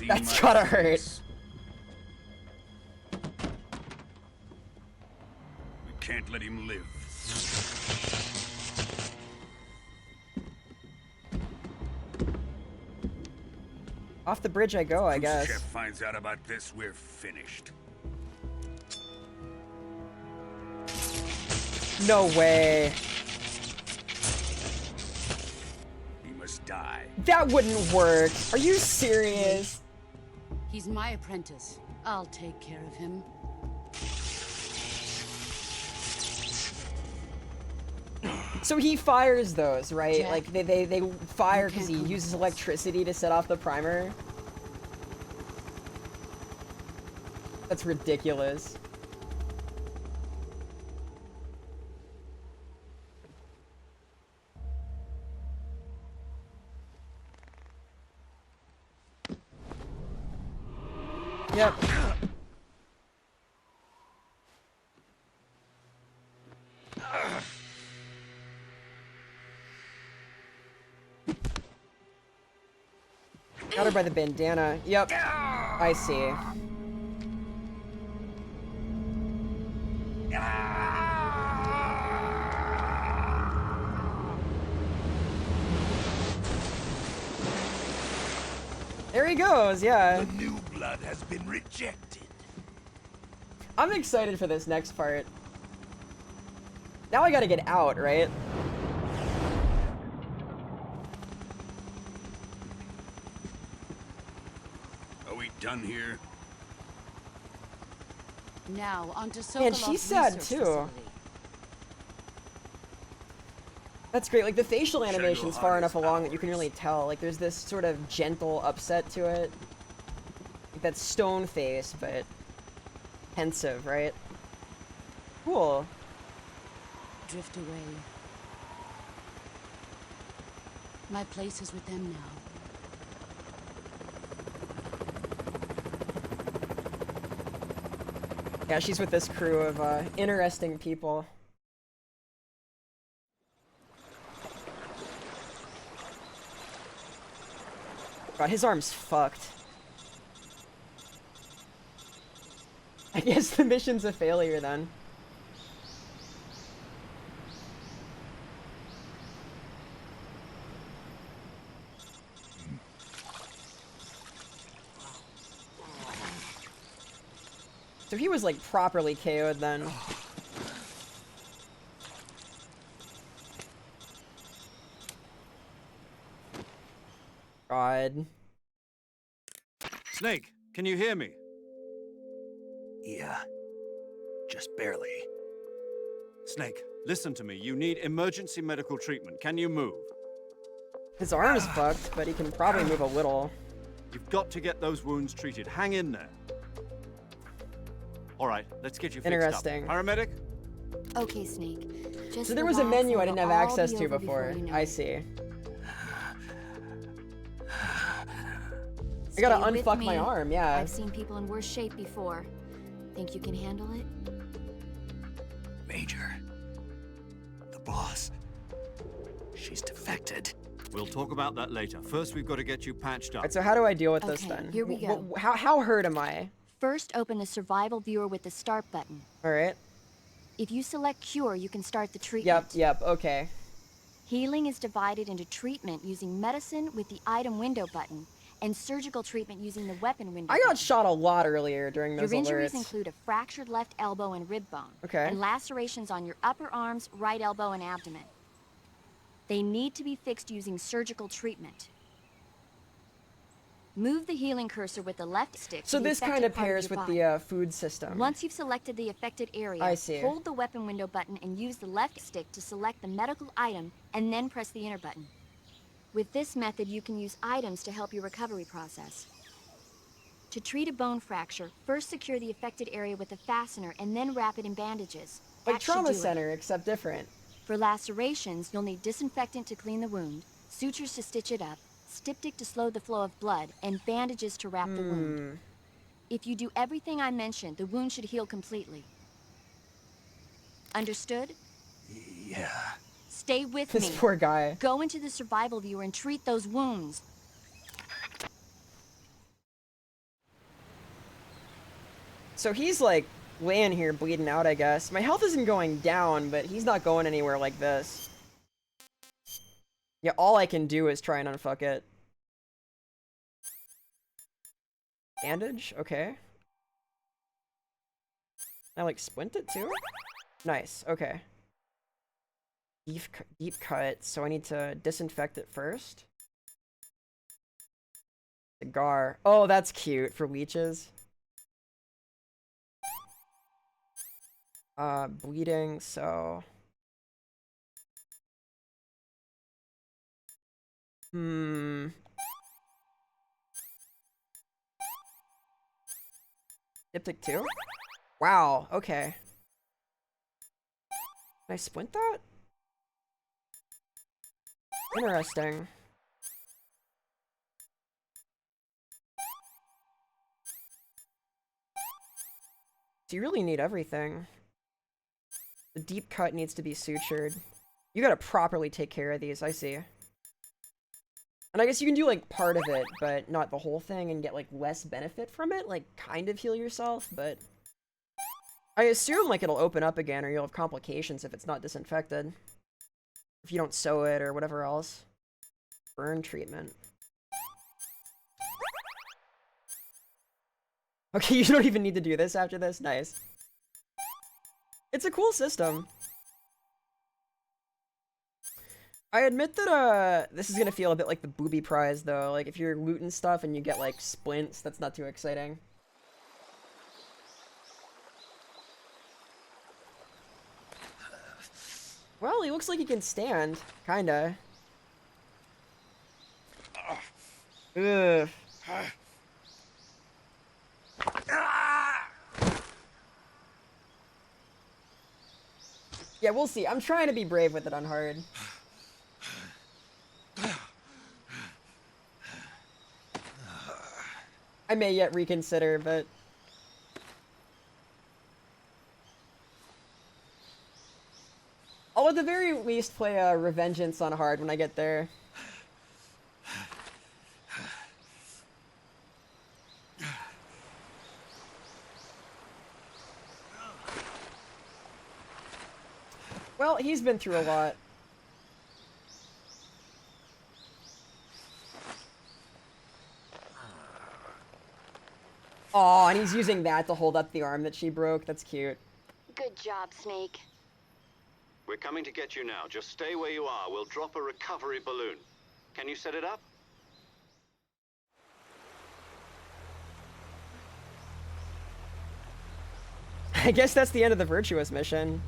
That's gotta hurt. We can't let him live. Off the bridge I go, I guess. Khrushchev finds out about this, we're finished. No way. He must die. That wouldn't work. Are you serious? He's my apprentice. I'll take care of him. So he fires those, right? Jack, like they fire because he uses electricity to set off the primer. That's ridiculous. Yep. Got her by the bandana. Yep. I see. There he goes, yeah. The new blood has been rejected. I'm excited for this next part. Now I gotta get out, right? Are we done here? Now onto Sokolov's Man, she's sad research too. facility. That's great. Like the facial animation's far enough along that you can really tell. Like there's this sort of gentle upset to it. Like that stone face, but pensive, right? Cool. Drift away. My place is with them now. Yeah, she's with this crew of interesting people. God, his arm's fucked. I guess the mission's a failure then. So he was like properly KO'd then. God. Snake, can you hear me? Yeah. Just barely. Snake, listen to me. You need emergency medical treatment. Can you move? His arm's fucked, but he can probably move a little. You've got to get those wounds treated. Hang in there. All right, let's get you fixed Interesting. up. Paramedic? Okay, Snake. Just So there was a relax menu I and didn't have it'll all access be to over before. you know I it. see. I gotta Stay with unfuck my me. arm, yeah. I've seen people in worse shape before. Think you can handle it? Major. The boss. She's defected. We'll talk about that later. First, we've got to get you patched up. Alright, so how do I deal with this Okay, then? here we go. How hurt am I? First, open the survival viewer with the start button. Alright. If you select cure, you can start the treatment. Yep, okay. Healing is divided into treatment using medicine with the item window button, and surgical treatment using the weapon window I got button. shot a lot earlier during those Your injuries alerts. include a fractured left elbow and rib bone, Okay. and lacerations on your upper arms, right elbow, and abdomen. They need to be fixed using surgical treatment. Move the healing cursor with the left stick So to the this kind affected of part pairs your with body. the food system. Once you've selected the affected area, I see. hold the weapon window button and use the left stick to select the medical item, and then press the enter button. With this method, you can use items to help your recovery process. To treat a bone fracture, first secure the affected area with a fastener and then wrap it in bandages. Like That should Trauma do it. Center, except different. For lacerations, you'll need disinfectant to clean the wound, sutures to stitch it up, styptic to slow the flow of blood, and bandages to wrap the wound. If you do everything I mentioned, the wound should heal completely. Understood? Yeah. Stay with This me. poor guy. Go into the survival viewer and treat those wounds. So he's like laying here bleeding out, I guess. My health isn't going down, but he's not going anywhere like this. Yeah, all I can do is try and unfuck it. Bandage? Okay. I like splint it too? Nice, okay. Deep cut, so I need to disinfect it first. Cigar. Oh, that's cute for leeches. Bleeding, so... Diptych 2? Wow, okay. Can I splint that? Interesting. So you really need everything. The deep cut needs to be sutured. You gotta properly take care of these, I see. And I guess you can do like part of it, but not the whole thing and get like less benefit from it, like kind of heal yourself, but I assume like it'll open up again or you'll have complications if it's not disinfected. If you don't sew it or whatever else. Burn treatment. Okay, you don't even need to do this after this? Nice. It's a cool system. I admit that, this is gonna feel a bit like the booby prize, though. Like, if you're looting stuff and you get, like, splints, that's not too exciting. Well, he looks like he can stand. Kinda. Ugh. Yeah, we'll see. I'm trying to be brave with it on hard. I may yet reconsider, but... I'll at the very least play Revengeance on hard when I get there. Well, he's been through a lot. Aw, and he's using that to hold up the arm that she broke. That's cute. Good job, Snake. We're coming to get you now. Just stay where you are. We'll drop a recovery balloon. Can you set it up? I guess that's the end of the Virtuous mission.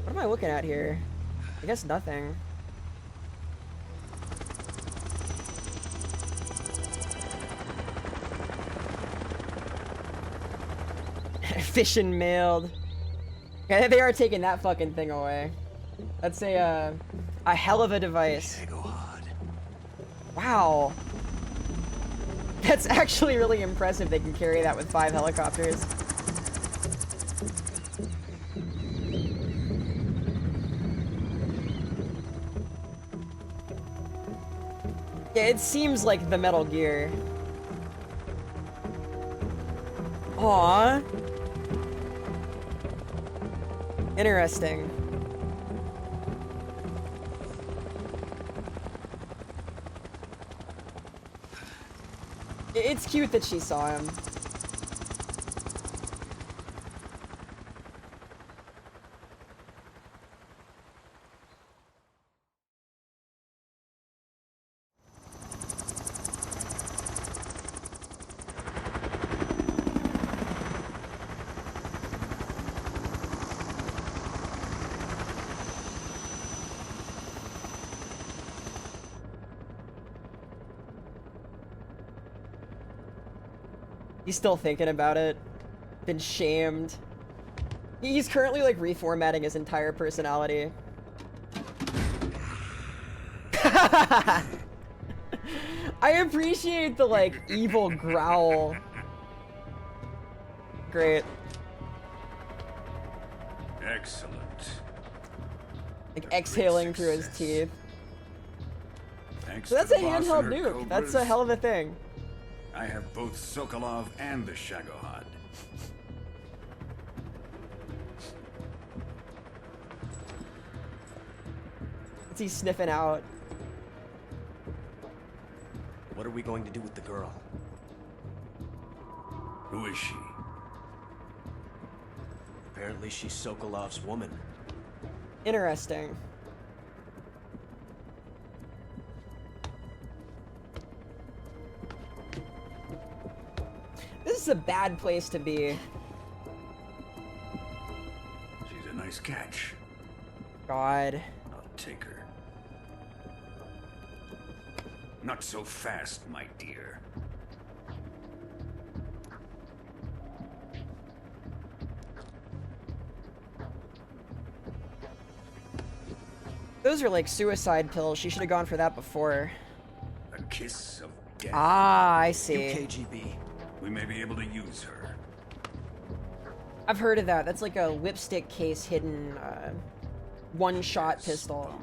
What am I looking at here? I guess nothing. Fish and mailed. Yeah, they are taking that fucking thing away. That's a hell of a device. Wow. That's actually really impressive they can carry that with 5 helicopters. Yeah, it seems like the Metal Gear. Aww. Interesting. It's cute that she saw him. He's still thinking about it. Been shamed. He's currently like reformatting his entire personality. I appreciate the like evil growl. Great. Excellent. Like exhaling through his teeth. Thanks So that's to a the boss handheld and her nuke. That's a cobras, hell of a thing. I have both Sokolov and the Shagohod. What's he sniffing out? What are we going to do with the girl? Who is she? Apparently she's Sokolov's woman. Interesting. This is a bad place to be. She's a nice catch. God. I'll take her. Not so fast, my dear. Those are like suicide pills. She should have gone for that before. A kiss of death. Ah, I see. UKGB. We may be able to use her. I've heard of that. That's like a lipstick case hidden one-shot pistol.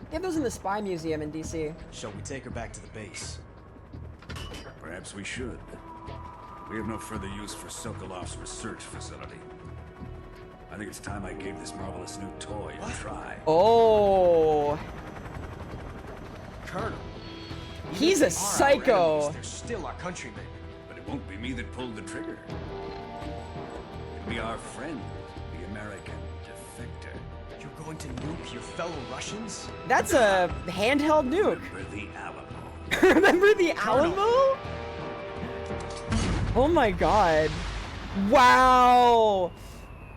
They have those in the Spy Museum in DC. Shall we take her back to the base? Perhaps we should. We have no further use for Sokolov's research facility. I think it's time I gave this marvelous new toy a try. Oh. Colonel. He's a psycho. They're still our countrymen. But it won't be me that pulled the trigger. It'll be our friend, the American defector. You're going to nuke your fellow Russians? That's a handheld nuke. Remember the Alamo. Remember the Alamo? Oh my god. Wow.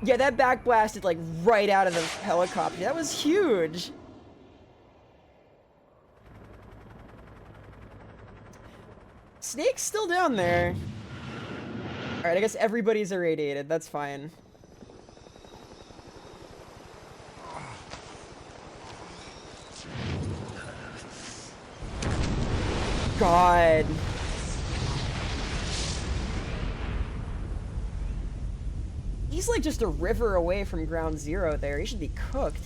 Yeah, that backblasted like right out of the helicopter. That was huge. Snake's still down there. Alright, I guess everybody's irradiated. That's fine. God. He's like just a river away from ground zero there. He should be cooked.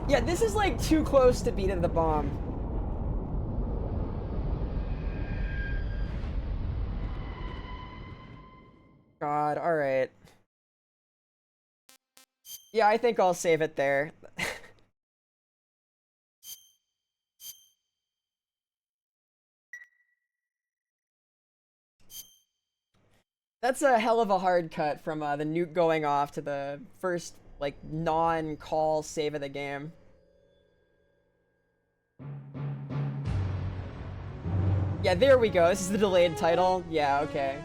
Yeah, this is like too close to beating the bomb. God, alright. Yeah, I think I'll save it there. That's a hell of a hard cut from the nuke going off to the first, like, non-call save of the game. Yeah, there we go. This is the delayed title. Yeah, okay.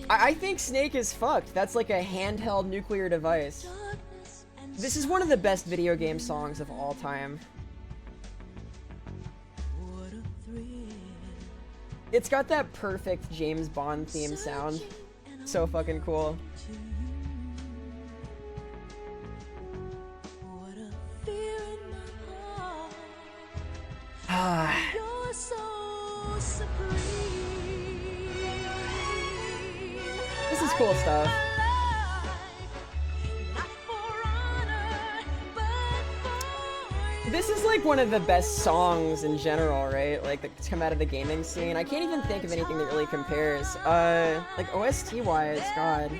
I think Snake is fucked. That's like a handheld nuclear device. This is one of the best video game songs of all time. It's got that perfect James Bond theme sound. So fucking cool. This is cool stuff. This is like one of the best songs in general, right? Like that's come out of the gaming scene. I can't even think of anything that really compares. Like OST wise, God.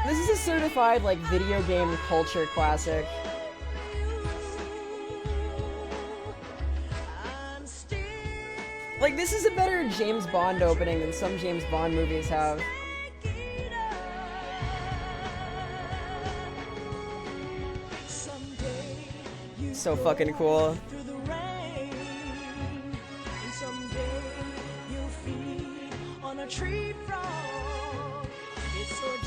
This is a certified like video game culture classic. Like, this is a better James Bond opening than some James Bond movies have. So fucking cool.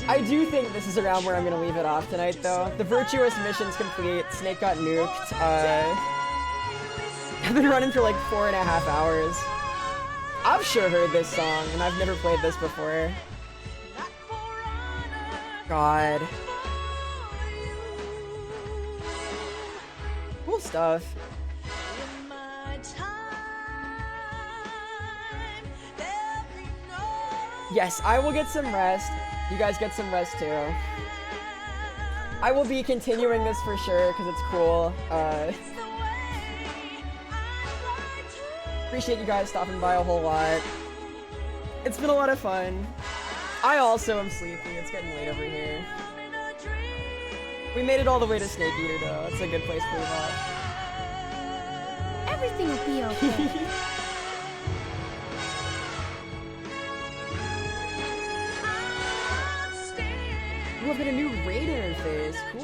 I do think this is around where I'm gonna leave it off tonight, though. The virtuous mission's complete. Snake got nuked. I've been running for like 4.5 hours. I've sure heard this song, and I've never played this before. God. Cool stuff. Yes, I will get some rest. You guys get some rest too. I will be continuing this for sure because it's cool. Appreciate you guys stopping by a whole lot. It's been a lot of fun. I also am sleepy. It's getting late over here. We made it all the way to Snake Eater though. It's a good place to leave off. Everything will be okay. Ooh, I've got a new raid interface. Cool.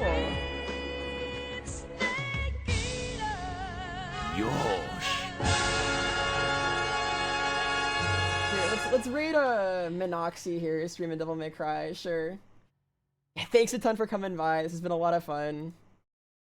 Yosh. Here, let's raid Minoxie here, streaming Devil May Cry. Sure. Thanks a ton for coming by. This has been a lot of fun.